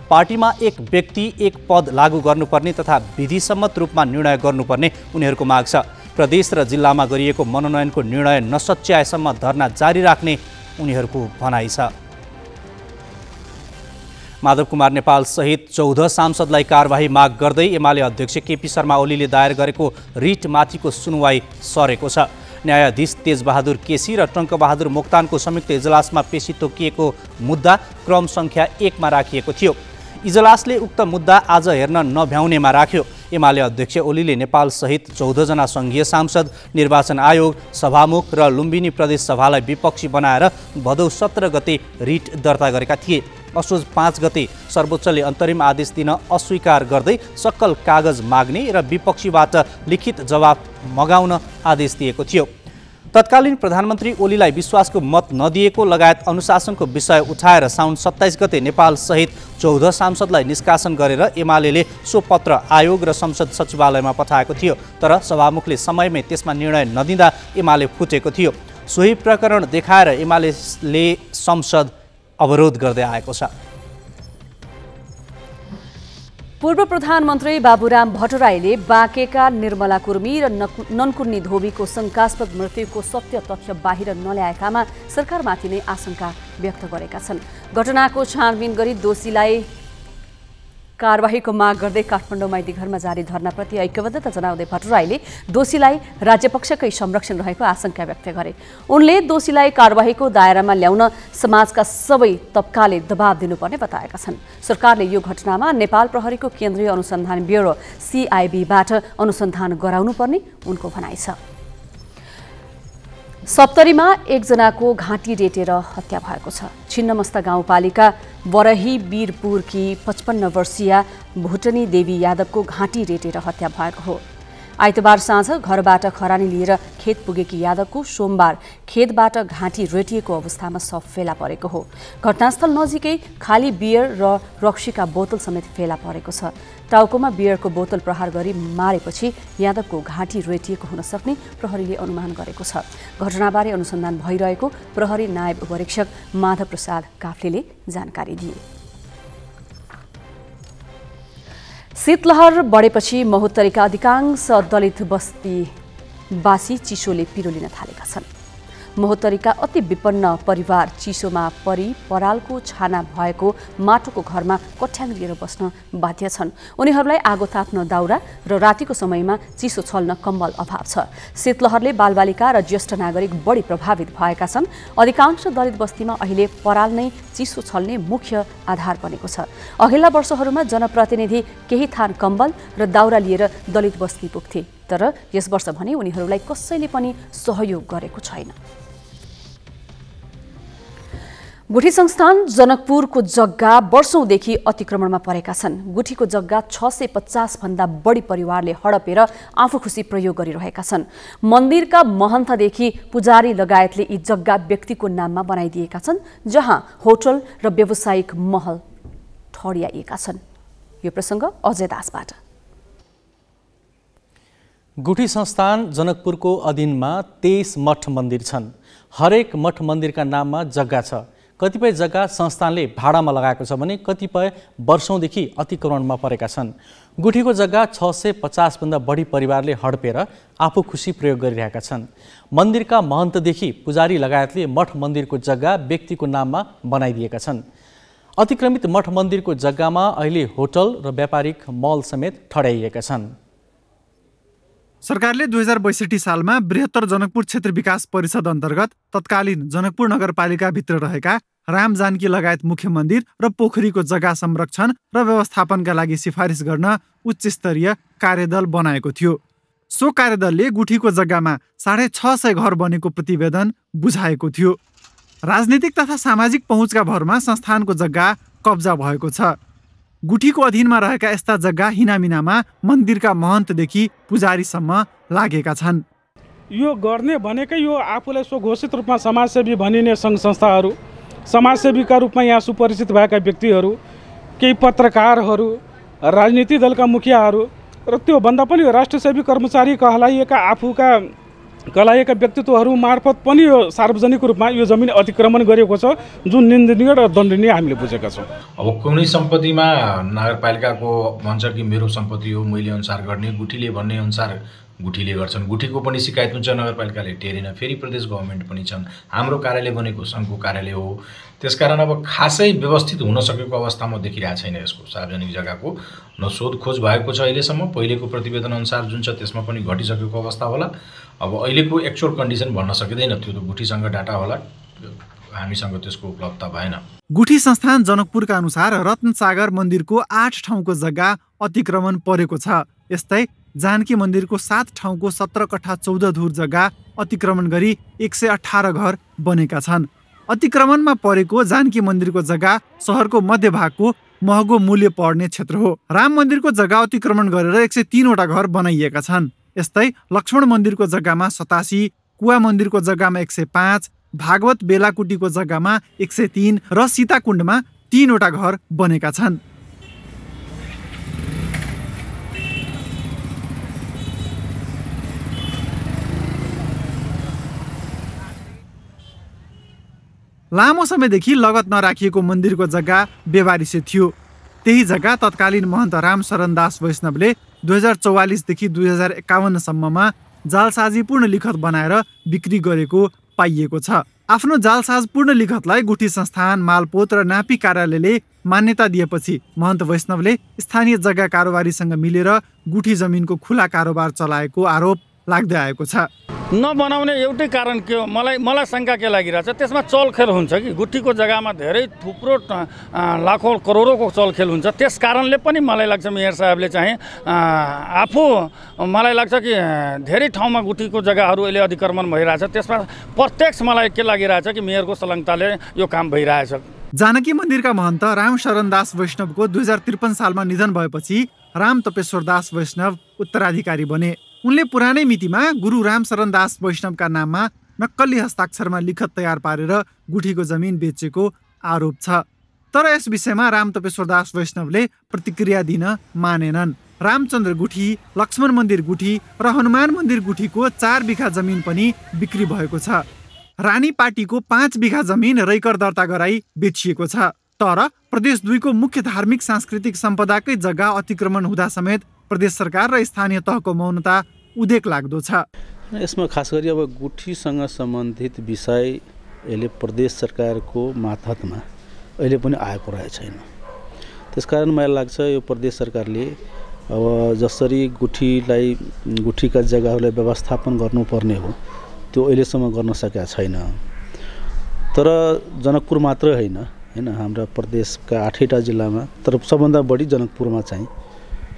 पार्टीमा एक व्यक्ति एक पद लागू गर्नुपर्ने तथा विधिसम्मत रूपमा निर्णय गर्नुपर्ने उनीहरूको माग छ। प्रदेश र जिल्लामा गरिएको मनोनयनको निर्णय नसच्याएसम्म धरना जारी राख्ने उनीहरूको भनाइ छ। माधव कुमार नेपाल सहित 14 सांसदलाई कारबाही माग गर्दै एमाले अध्यक्ष केपी शर्मा ओलीले दायर गरेको रिटमाथिको सुनवाई सरेको छ। न्यायाधीश तेजबहादुर केसी र टङ्कबहादुर मोक्तानको संयुक्त इजलासमा पेशी तोकिएको मुद्दा क्रम सङ्ख्या 1 मा राखिएको थियो। इजलासले उक्त मुद्दा आज हेर्न नभ्याउनेमा राख्यो। एमाले अध्यक्ष ओलीले नेपाल सहित 14 जना सङ्घीय सांसद, निर्वाचन आयोग, सभामुख र लुम्बिनी प्रदेश सभालाई विपक्षी बनाएर भदौ 17 गते रिट दर्ता गरेका थिए। असोज 5 गते सर्वोच्चले अन्तरिम आदेश दिन अस्वीकार गर्दै सक्कल कागज माग्ने र विपक्षीबाट लिखित जवाब मगाउन आदेश दिएको थियो। तत्कालीन प्रधानमन्त्री ओलीलाई विश्वासको मत नदिएको लगायत अनुशासनको विषय उठाएर साउन 27 गते नेपाल सहित 14 सांसदलाई निष्कासन गरेर एमालेले सो पत्र आयोग र संसद सचिवालयमा पठाएको थियो। तर सभामुखले समयमै त्यसमा निर्णय नदिँदा एमाले फुटेको थियो। सोही प्रकरण देखाएर एमालेले संसद अवरोध गर्दै आएको छ। पूर्व प्रधानमन्त्री बाबुराम भट्टराईले बाँकेका निर्मला कुर्मी र ननकुन्नी धोबीको शङ्कास्पद मृत्युको सत्य तथ्य बाहिर नल्याएकामा सरकारमाथि नै आशंका व्यक्त गरेका छन्। घटनाको छानबिन गरी दोषीलाई कारबाहीको माग गर्दै काठमाडौँ माइतीघरमा जारी धरनाप्रति ऐक्यबद्धता जनाउँदै भट्टराईले दोषीलाई राज्यपक्षकै संरक्षण रहेको आशंका व्यक्त गरे। उनले दोषीलाई कारबाहीको दायरामा ल्याउन समाजका सबै तबकाले दबाब दिनुपर्ने बताएका छन्। सरकारले यो घटनामा नेपाल प्रहरीको केन्द्रीय अनुसन्धान ब्युरो CIB-बाट अनुसन्धान गराउनुपर्ने उनको भनाइ छ। सप्तरीमा एकजनाको घाँटी रेटेर हत्या भएको छ। छिन्नमस्ता गाउँपालिका बरही वीरपुरकी 55 वर्षीय भुटनी देवी यादवको घाँटी रेटेर हत्या भएको हो। आइतबार साँझ घरबाट खरानी लिएर खेत पुगेकी यादवको सोमबार खेतबाट घाँटी रेटिएको अवस्थामा शव फेला परेको हो। घटनास्थल नजिकै खाली बियर र रक्सीका बोतल समेत फेला परेको छ। टाउकोमा बियरको बोतल प्रहार गरी मारेपछि यादवको घाँटी रेटिएको हुन सक्ने प्रहरीले अनुमान गरेको छ। घटनाबारे अनुसन्धान भइरहेको प्रहरी नायब उपरीक्षक माधव प्रसाद काफ्लेले जानकारी दिए। शीतलहर बढेपछि महोत्तरीका अधिकांश दलित बस्तीवासी चिसोले पिरोलिन थालेका छन्। महोत्तरीका अति विपन्न परिवार चिसोमा परी परालको छाना भएको माटोको घरमा कठ्याङ लिएर बस्न बाध्य छन्। उनीहरूलाई आगो ताप्न दाउरा र रातिको समयमा चिसो छल्न कम्बल अभाव छ। शीतलहरले बालबालिका र ज्येष्ठ नागरिक बढी प्रभावित भएका छन्। अधिकांश दलित बस्तीमा अहिले पराल नै चिसो छल्ने मुख्य आधार बनेको छ। अघिल्ला वर्षहरूमा जनप्रतिनिधि केही थान कम्बल र दाउरा लिएर दलित बस्ती पुग्थे, तर यस वर्ष भने उनीहरूलाई कसैले पनि सहयोग गरेको छैन। गुठी संस्थान जनकपुरको जग्गा वर्षौंदेखि अतिक्रमणमा परेका छन्। गुठीको जग्गा 650 भन्दा बढी परिवारले हडपेर आफू खुसी प्रयोग गरिरहेका छन्। मन्दिरका महन्तदेखि पुजारी लगायतले यी जग्गा व्यक्तिको नाममा बनाइदिएका छन्, जहाँ होटल र व्यावसायिक महल ठडियाइएका छन्। यो प्रसङ्ग अजय दासबाट। गुठी संस्थान जनकपुरको अधीनमा 23 मठ मन्दिर छन्। हरेक मठ मन्दिरका नाममा जग्गा छ। कतिपय जग्गा संस्थानले भाडामा लगाएको छ भने कतिपय वर्षौंदेखि अतिक्रमणमा परेका छन्। गुठीको जग्गा 650 भन्दा बढी परिवारले हडपेर आफू खुसी प्रयोग गरिरहेका छन्। मन्दिरका महन्तदेखि पुजारी लगायतले मठ मन्दिरको जग्गा व्यक्तिको नाममा बनाइदिएका छन्। अतिक्रमित मठ मन्दिरको जग्गामा अहिले होटल र व्यापारिक मल समेत ठड्याइएका छन्। सरकारले 2062 सालमा बृहत्तर जनकपुर क्षेत्र विकास परिषद अन्तर्गत तत्कालीन जनकपुर नगरपालिकाभित्र रहेका राम जानकी लगायत मुख्य मन्दिर र पोखरीको जग्गा संरक्षण र व्यवस्थापनका लागि सिफारिस गर्न उच्च स्तरीय कार्यदल बनाएको थियो। सो कार्यदलले गुठीको जग्गामा 650 घर बनेको प्रतिवेदन बुझाएको थियो। राजनीतिक तथा सामाजिक पहुँचका भरमा संस्थानको जग्गा कब्जा भएको छ। गुठीको अधीनमा रहेका यस्ता जग्गा हिनामिनामा मन्दिरका महन्तदेखि पुजारीसम्म लागेका छन्। यो गर्ने भनेकै यो आफूलाई स्वघोषित रूपमा समाजसेवी भनिने सङ्घ संस्थाहरू, समाजसेवीका रूपमा यहाँ सुपरिचित भएका व्यक्तिहरू, केही पत्रकारहरू, राजनीतिक दलका मुखियाहरू र त्योभन्दा पनि राष्ट्रसेवी कर्मचारी कहलाएका व्यक्तित्वहरू मार्फत पनि यो सार्वजनिक रूपमा यो जमिन अतिक्रमण गरेको छ, जुन निन्दनीय र दण्डनीय हामीले बुझेका छौँ। अब कुनै सम्पत्तिमा नगरपालिकाको भन्छ कि मेरो सम्पत्ति हो, मैले अनुसार गर्ने, गुठीले भन्ने अनुसार गुठीले गर्छन्। गुठीको पनि शिकायत हुन्छ, नगरपालिकाले टेरेन। फेरि प्रदेश गभर्मेन्ट पनि छन्, हाम्रो कार्यालय बनेको सङ्घको कार्यालय हो। त्यसकारण अब खासै व्यवस्थित हुन सकेको अवस्था म देखिरहेको छैन। यसको सार्वजनिक जग्गाको न सोधखोज भएको छ अहिलेसम्म। पहिलेको प्रतिवेदन अनुसार जुन छ त्यसमा पनि घटिसकेको अवस्था होला। अब अहिलेको एक्चुअल कन्डिसन भन्न सकिँदैन, त्यो त गुठीसँग डाटा होला, हामीसँग त्यसको उपलब्धता भएन। गुठी संस्थान जनकपुरका अनुसार रत्नसागर मन्दिरको 8 ठाउँको जग्गा अतिक्रमण परेको छ। यस्तै जानकी मन्दिरको 7 ठाउँको 17 कट्ठा 14 धुर जग्गा अतिक्रमण गरी 118 घर बनेका छन्। अतिक्रमणमा परेको जानकी मन्दिरको जग्गा सहरको मध्यभागको महँगो मूल्य पर्ने क्षेत्र हो। राम मन्दिरको जग्गा अतिक्रमण गरेर 103 वटा घर बनाइएका छन्। यस्तै लक्ष्मण मन्दिरको जग्गामा 87, कुवा मन्दिरको जग्गामा 105, भागवत बेलाकुटीको जग्गामा 103 र सीताकुण्डमा 3 वटा घर बनेका छन्। लामो समयदेखि लगत नराखिएको मन्दिरको जग्गा बेवारिसे थियो। त्यही जग्गा तत्कालीन महन्त राम शरणदास वैष्णवले 2044 देखि 2051 सम्ममा जालसाजीपूर्ण लिखत बनाएर बिक्री गरेको पाइएको छ। आफ्नो जालसाजपूर्ण लिखतलाई गुठी संस्थान, मालपोत र नापी कार्यालयले मान्यता दिएपछि महन्त वैष्णवले स्थानीय जग्गा कारोबारीसँग मिलेर गुठी जमिनको खुला कारोबार चलाएको आरोप लाग्दै आएको छ। नबनाउने एउटै कारण के हो, मलाई शङ्का के लागिरहेछ, त्यसमा चलखेल हुन्छ कि गुठीको जग्गामा धेरै थुप्रो लाखौँ करोडौँको चलखेल हुन्छ। त्यस कारणले पनि मलाई लाग्छ मेयर साहबले चाहिँ आफू मलाई लाग्छ कि धेरै ठाउँमा गुठीको जग्गाहरू अहिले अतिक्रमण भइरहेछ। त्यसमा प्रत्यक्ष मलाई के लागिरहेछ कि मेयरको सलग्नताले यो काम भइरहेछ। जानकी मन्दिरका महन्त राम शरणदास वैष्णवको 2053 सालमा निधन भएपछि राम तपेश्वर दास वैष्णव उत्तराधिकारी बने। उनले पुरानै मितिमा गुरु राम शरणदास वैष्णवका नाममा नक्कली हस्ताक्षरमा लिखत तयार पारेर गुठीको जमिन बेचेको आरोप छ। तर यस विषयमा राम तपेश्वर दास वैष्णवले प्रतिक्रिया दिन मानेनन्। रामचन्द्र गुठी, लक्ष्मण मन्दिर गुठी र हनुमान मन्दिर गुठीको 4 बिघा जमिन पनि बिक्री भएको छ। रानी पार्टीको 5 बिघा जमिन रैकर दर्ता गराई बेचिएको छ। तर प्रदेश 2 को मुख्य धार्मिक सांस्कृतिक सम्पदाकै जग्गा अतिक्रमण हुँदा समेत प्रदेश सरकार र स्थानीय तहको मौनता उदेक लाग्दो छ। यसमा खास गरी अब गुठीसँग सम्बन्धित विषय अहिले प्रदेश सरकारको मातहतमा अहिले पनि आएको रहेको छैन। त्यसकारण मलाई लाग्छ यो प्रदेश सरकारले अब जसरी गुठीका जग्गाहरूलाई व्यवस्थापन गर्नुपर्ने हो त्यो अहिलेसम्म गर्न सकेका छैन। तर जनकपुर मात्र होइन हाम्रा प्रदेशका 8वटा जिल्लामा तर सबभन्दा बढी जनकपुरमा चाहिँ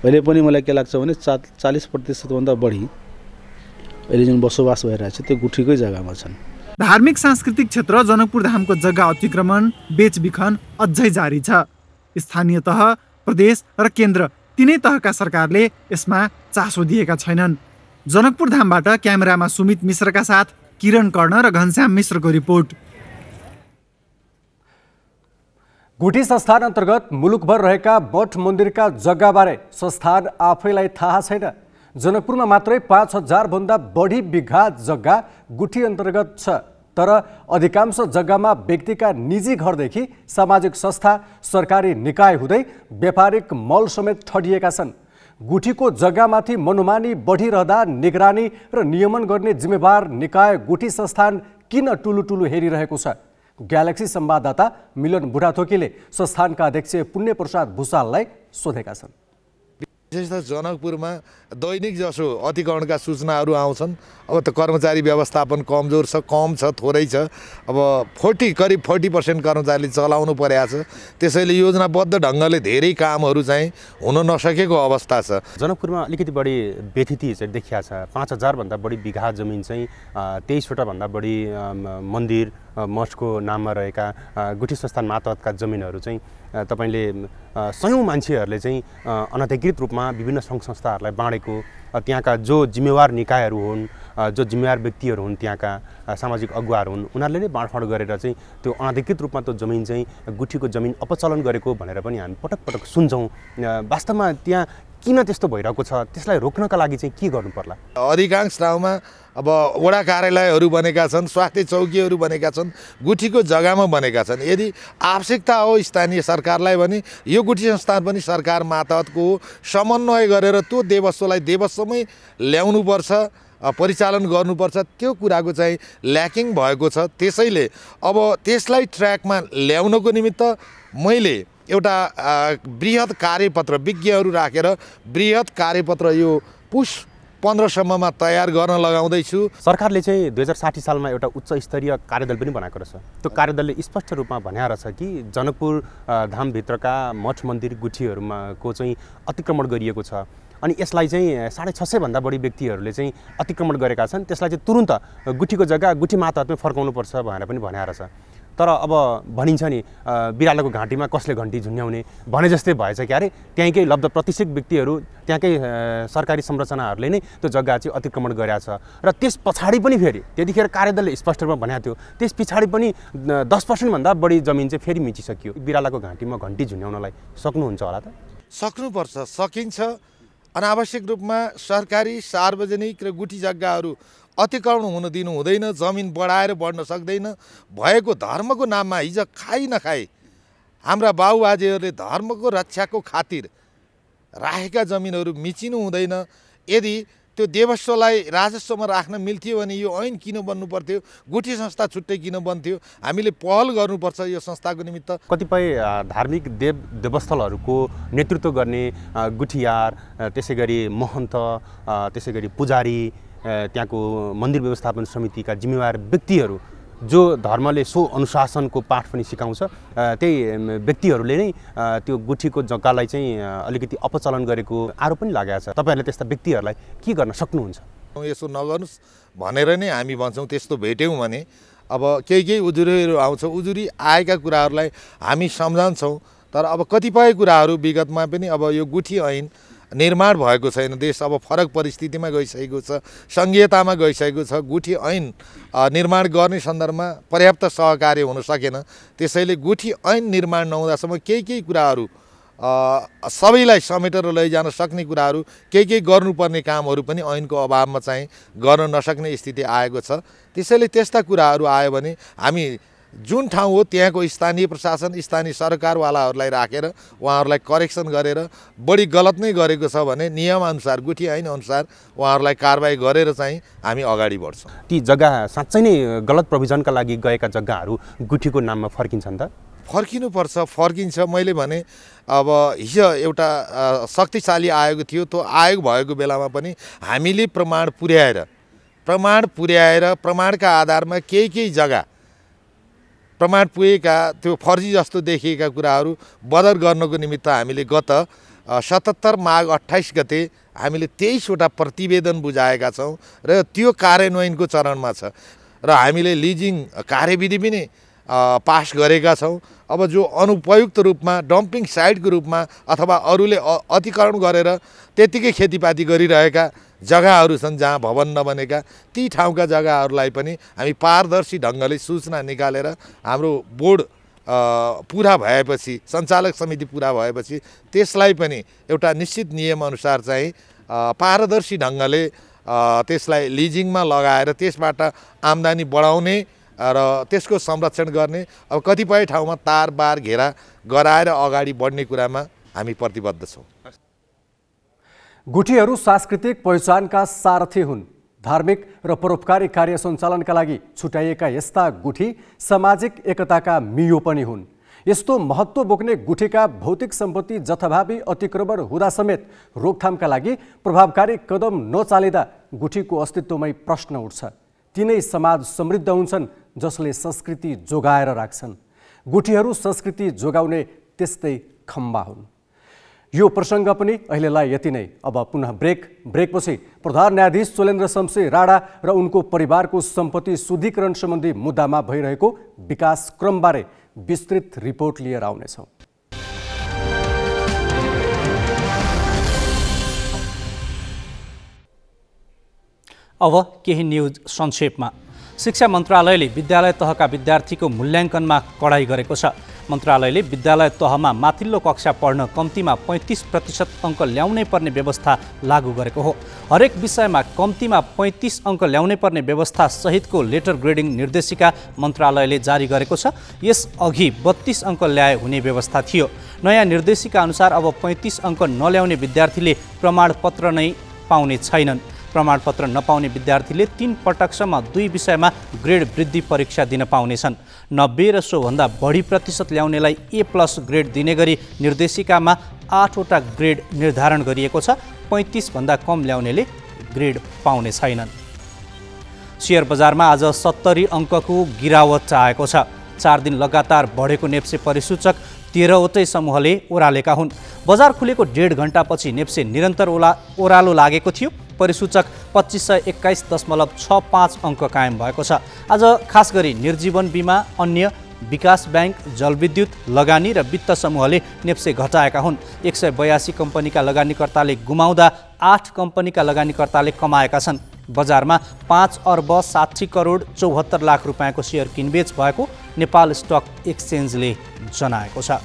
अहिले पनि मलाई के लाग्छ भने 40% भन्दा बढी अहिले जुन बसोबास भइरहेछ त्यो गुठीकै जग्गामा छन्। धार्मिक सांस्कृतिक क्षेत्र जनकपुर धामको जग्गा अतिक्रमण बेचबिखन अझै जारी छ। स्थानीय तह, प्रदेश र केन्द्र तीनै तहका सरकारले यसमा चासो दिएका छैनन्। जनकपुर धामबाट क्यामेरामा सुमित मिश्रका साथ किरण कर्ण र घनश्याम मिश्रको रिपोर्ट। गुठी संस्थान अन्तर्गत मुलुकभर रहेका मठ मन्दिरका जग्गाबारे संस्थान आफैलाई थाहा छैन। जनकपुरमा मात्रै 5000 भन्दा बढी बिघा जग्गा गुठी अन्तर्गत छ। तर अधिकांश जग्गामा व्यक्तिका निजी घरदेखि सामाजिक संस्था, सरकारी निकाय हुँदै व्यापारिक मल समेत ठडिएका छन्। गुठीको जग्गामाथि मनोमानी बढिरहँदा निगरानी र नियमन गर्ने जिम्मेवार निकाय गुठी संस्थान किन टुलुटुलु हेरिरहेको छ? ग्यालेक्सी संवाददाता मिलन बुढाथोकीले संस्थानका अध्यक्ष पुण्य प्रसाद भुसाललाई सोधेका छन्। विशेष त जनकपुरमा दैनिक जसो अतिक्रमणका सूचनाहरू आउँछन्। अब त कर्मचारी व्यवस्थापन कमजोर छ, कम छ, थोरै छ। अब करिब 40% कर्मचारीले चलाउनु परेको छ। त्यसैले योजनाबद्ध ढङ्गले धेरै कामहरू चाहिँ हुन नसकेको अवस्था छ। जनकपुरमा अलिकति बढी व्यथिति चाहिँ देखिया छ। 5000 भन्दा बढी बिघा जमिन चाहिँ 23वटा भन्दा बढी मन्दिर मठको नाममा रहेका गुठी संस्थान मातहतका जमिनहरू चाहिँ तपाईले सयौं मान्छेहरूले चाहिँ अनधिकृत रूपमा विभिन्न सङ्घ संस्थाहरूलाई बाँडेको, त्यहाँका जो जिम्मेवार निकायहरू हुन्, जो जिम्मेवार व्यक्तिहरू हुन्, त्यहाँका सामाजिक अगुवाहरू हुन्, उनीहरूले नै बाँडफाँड गरेर चाहिँ त्यो अनधिकृत रूपमा त्यो जमिन चाहिँ गुठीको जमिन अपचलन गरेको भनेर पनि हामी पटक पटक सुन्छौँ। वास्तवमा त्यहाँ किन त्यस्तो भइरहेको छ, त्यसलाई रोक्नका लागि चाहिँ के गर्नु पर्ला? अधिकांश ठाउँमा अब वडा कार्यालयहरू बनेका छन्, स्वास्थ्य चौकीहरू बनेका छन्, गुठीको जग्गामा बनेका छन्। यदि आवश्यकता हो स्थानीय सरकारलाई भने यो गुठी संस्थान पनि सरकार मातहतको समन्वय गरेर त्यो देवस्वलाई देवस्वमै ल्याउनुपर्छ, परिचालन गर्नुपर्छ। त्यो कुराको चाहिँ ल्याकिङ भएको छ। त्यसैले अब त्यसलाई ट्र्याकमा ल्याउनको निमित्त मैले एउटा बृहत कार्यपत्र विज्ञहरू राखेर बृहत कार्यपत्र यो पुष 15 सम्ममा तयार गर्न लगाउँदैछु। सरकारले चाहिँ 2060 सालमा एउटा उच्च स्तरीय कार्यदल पनि बनाएको रहेछ। त्यो कार्यदलले स्पष्ट रूपमा भनेको रहेछ कि जनकपुर धामभित्रका मठ मन्दिर गुठीहरूमा को चाहिँ अतिक्रमण गरिएको छ। अनि यसलाई चाहिँ 650 भन्दा बढी व्यक्तिहरूले चाहिँ अतिक्रमण गरेका छन्। त्यसलाई चाहिँ तुरुन्त गुठीको जग्गा गुठी मातहतमै फर्काउनुपर्छ भनेर पनि भनेको रहेछ। तर अब भनिन्छ नि बिरालोको घाँटीमा कसले घन्टी झुन्याउने भने जस्तै भएछ कि अरे त्यहीँकै लब्ध प्रतिष्ठित व्यक्तिहरू, त्यहाँकै सरकारी संरचनाहरूले नै त्यो जग्गा चाहिँ अतिक्रमण गरेको छ। र त्यस पछाडि पनि फेरि त्यतिखेर कार्यदलले स्पष्ट रूपमा भनेको थियो, त्यस पछाडि पनि 10% भन्दा बढी जमिन चाहिँ फेरि मिचिसकियो। बिरालोको घाँटीमा घन्टी झुन्याउनलाई सक्नुहुन्छ होला त? सक्नुपर्छ, सकिन्छ। अनावश्यक रूपमा सरकारी सार्वजनिक र गुठी जग्गाहरू अतिक्रमण हुन दिनु हुँदैन। जमिन बढाएर बढ्न सक्दैन। भएको धर्मको नाममा हिजो खाइ नखाए हाम्रा बाबुबाजेहरूले धर्मको रक्षाको खातिर राखेका जमिनहरू मिचिनु हुँदैन। यदि त्यो देवस्वलाई राजस्वमा राख्न मिल्थ्यो भने यो ऐन किन बन्नु पर्थ्यो? गुठी संस्था छुट्टै किन बन्थ्यो? हामीले पहल गर्नुपर्छ यो संस्थाको निमित्त। कतिपय धार्मिक देवस्थलहरूको नेतृत्व गर्ने गुठियार, त्यसै गरी महन्त, त्यसै गरी पुजारी, त्यहाँको मन्दिर व्यवस्थापन समितिका जिम्मेवार व्यक्तिहरू जो धर्मले सो अनुशासनको पाठ पनि सिकाउँछ, त्यही व्यक्तिहरूले नै त्यो गुठीको जग्गालाई चाहिँ अलिकति अपचलन गरेको आरोप पनि लागेको छ। तपाईँहरूले त्यस्ता व्यक्तिहरूलाई के गर्न सक्नुहुन्छ? यसो नगर्नुहोस् भनेर नै हामी भन्छौँ। त्यस्तो भेट्यौँ भने अब केही उजुरीहरू आउँछ, उजुरी आएका कुराहरूलाई हामी सम्झन्छौँ। तर अब कतिपय कुराहरू विगतमा पनि अब यो गुठी ऐन निर्माण भएको छैन। देश अब फरक परिस्थितिमा गइसकेको छ, सङ्घीयतामा गइसकेको छ। गुठी ऐन निर्माण गर्ने सन्दर्भमा पर्याप्त सहकार्य हुन सकेन। त्यसैले गुठी ऐन निर्माण नहुँदासम्म केही कुराहरू सबैलाई समेटेर लैजान सक्ने कुराहरू केही गर्नुपर्ने कामहरू पनि ऐनको अभावमा चाहिँ गर्न नसक्ने स्थिति आएको छ। त्यसैले त्यस्ता कुराहरू आयो भने हामी जुन ठाउँ हो त्यहाँको स्थानीय प्रशासन स्थानीय सरकारवालाहरूलाई राखेर उहाँहरूलाई करेक्सन गरेर बढी गलत नै गरेको छ भने नियमअनुसार गुठी ऐनअनुसार उहाँहरूलाई कारबाही गरेर चाहिँ हामी अगाडि बढ्छौँ। ती जग्गा साँच्चै नै गलत प्रोभिजनका लागि गएका जग्गाहरू गुठीको नाममा फर्किन्छन् त? फर्किनुपर्छ, फर्किन्छ। मैले भने अब हिजो एउटा शक्तिशाली आयोग थियो, त्यो आयोग भएको बेलामा पनि हामीले प्रमाण पुर्याएर प्रमाणका आधारमा केही जग्गा प्रमाण पुगेका त्यो फर्जी जस्तो देखिएका कुराहरू बदर गर्नको निमित्त हामीले गत 77 माघ 28 गते हामीले 23वटा प्रतिवेदन बुझाएका छौँ र त्यो कार्यान्वयनको चरणमा छ र हामीले लिजिङ कार्यविधि पनि पास गरेका छौँ। अब जो अनुपयुक्त रूपमा डम्पिङ साइटको रूपमा अथवा अरूले अतिक्रमण गरेर त्यतिकै खेतीपाती गरिरहेका जग्गाहरू छन् जहाँ भवन नबनेका, ती ठाउँका जग्गाहरूलाई पनि हामी पारदर्शी ढङ्गले सूचना निकालेर हाम्रो बोर्ड पुरा भएपछि, सञ्चालक समिति पुरा भएपछि त्यसलाई पनि एउटा निश्चित नियमअनुसार चाहिँ पारदर्शी ढङ्गले त्यसलाई लिजिङमा लगाएर त्यसबाट आम्दानी बढाउने र त्यसको संरक्षण गर्ने। अब कतिपय ठाउँमा तारबार घेरा गराएर अगाडि बढ्ने कुरामा हामी प्रतिबद्ध छौँ। गुठीहरू सांस्कृतिक पहिचानका सारथी हुन्। धार्मिक र परोपकारी कार्य सञ्चालनका लागि छुट्याइएका यस्ता गुठी सामाजिक एकताका मियो पनि हुन्। यस्तो महत्त्व बोक्ने गुठीका भौतिक सम्पत्ति जथाभावी अतिक्रमण हुँदा समेत रोकथामका लागि प्रभावकारी कदम नचालिँदा गुठीको अस्तित्वमै प्रश्न उठ्छ। तिनै समाज समृद्ध हुन्छन् जसले संस्कृति जोगाएर राख्छन्। गुठीहरू संस्कृति जोगाउने त्यस्तै खम्बा हुन्। यो प्रसङ्ग पनि अहिलेलाई यति नै। अब पुनः ब्रेकपछि प्रधान न्यायाधीश चोलेन्द्र शमशेर राणा र उनको परिवारको सम्पत्ति शुद्धिकरण सम्बन्धी मुद्दामा भइरहेको विकास क्रमबारे विस्तृत रिपोर्ट लिएर आउनेछौँ। अब केही न्युज संक्षेपमा। शिक्षा मन्त्रालयले विद्यालय तहका विद्यार्थीको मूल्याङ्कनमा कडाई गरेको छ। मन्त्रालयले विद्यालय तहमा माथिल्लो कक्षा पढ्न कम्तीमा 35% अङ्क ल्याउनै पर्ने व्यवस्था लागू गरेको हो। हरेक विषयमा कम्तीमा 35 अङ्क ल्याउनै पर्ने व्यवस्था सहितको लेटर ग्रेडिङ निर्देशिका मन्त्रालयले जारी गरेको छ। यसअघि 32 अङ्क ल्याए हुने व्यवस्था थियो। नयाँ निर्देशिका अनुसार अब 35 अङ्क नल्याउने विद्यार्थीले प्रमाणपत्र नै पाउने छैनन्। प्रमाणपत्र नपाउने विद्यार्थीले 3 पटकसम्म 2 विषयमा ग्रेड वृद्धि परीक्षा दिन पाउनेछन्। 90 र सोभन्दा बढी प्रतिशत ल्याउनेलाई A+ ग्रेड दिने गरी निर्देशिकामा 8वटा ग्रेड निर्धारण गरिएको छ। 35 भन्दा कम ल्याउनेले ग्रेड पाउने छैनन्। शेयर बजारमा आज 70 अङ्कको गिरावट आएको छ। 4 दिन लगातार बढेको नेप्से परिसूचक 13वटै समूहले ओह्रालेका हुन्। बजार खुलेको 1.5 घण्टापछि नेप्से निरन्तर ओह्रालो लागेको थियो। परिसूचक 2521.65 अङ्क कायम भएको छ। आज खास गरी निर्जीवन बीमा, अन्य, विकास ब्याङ्क, जलविद्युत, लगानी र वित्त समूहले नेप्से घटाएका हुन्। 182 कम्पनीका लगानीकर्ताले गुमाउँदा 8 कम्पनीका लगानीकर्ताले कमाएका छन्। बजारमा 5 अर्ब 60 करोड 74 लाख रुपियाँको सेयर किनबेच भएको नेपाल स्टक एक्सचेन्जले जनाएको छ।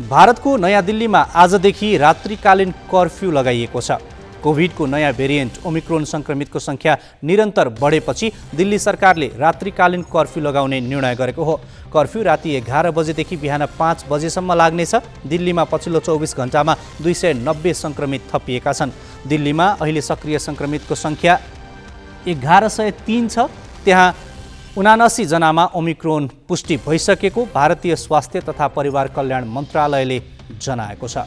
भारतको नयाँ दिल्लीमा आजदेखि रात्रिकालीन कर्फ्यू लगाइएको छ। कोभिडको नयाँ भेरिएन्ट ओमिक्रोन सङ्क्रमितको सङ्ख्या निरन्तर बढेपछि दिल्ली सरकारले रात्रिकालीन कर्फ्यू लगाउने निर्णय गरेको हो। कर्फ्यू राति 11 बजेदेखि बिहान 5 बजेसम्म लाग्नेछ। दिल्लीमा पछिल्लो 24 घण्टामा 290 सङ्क्रमित थपिएका छन्। दिल्लीमा अहिले सक्रिय सङ्क्रमितको सङ्ख्या 1103 छ। त्यहाँ 79 जनामा ओमिक्रोन पुष्टि भइसकेको भारतीय स्वास्थ्य तथा परिवार कल्याण मन्त्रालयले जनाएको छ।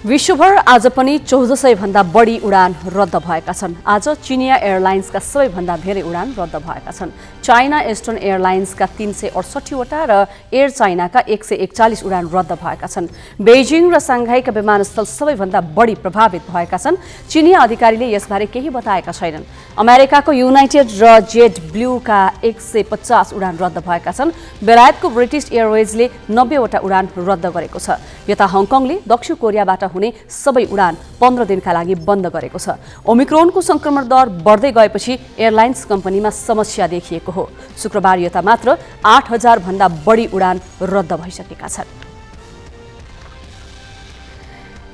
विश्वभर आज पनि 1400 भन्दा बढी उडान रद्द भएका छन्। आज चिनिया एयरलाइन्सका सबैभन्दा धेरै उडान रद्द भएका छन्। चाइना इस्टर्न एयरलाइन्सका 368 वटा र एयर चाइनाका 141 उडान रद्द भएका छन्। बेजिङ र साङ्घाईका विमानस्थल सबैभन्दा बढी प्रभावित भएका छन्। चिनिया अधिकारीले यसबारे केही बताएका छैनन्। अमेरिकाको युनाइटेड र जेट ब्लूका 150 उडान रद्द भएका छन्। बेलायतको ब्रिटिश एयरवेजले 90 वटा उडान रद्द गरेको छ। यता हङकङले दक्षिण कोरियाबाट हुने सबै उडान 15 दिनका लागि बन्द गरेको छ। ओमिक्रोनको संक्रमण दर बढ्दै गएपछि एयरलाइन्स कम्पनीमा समस्या देखिएको हो। शुक्रबार यता मात्र 8000 भन्दा बढी उडान रद्द भइसकेका छन्।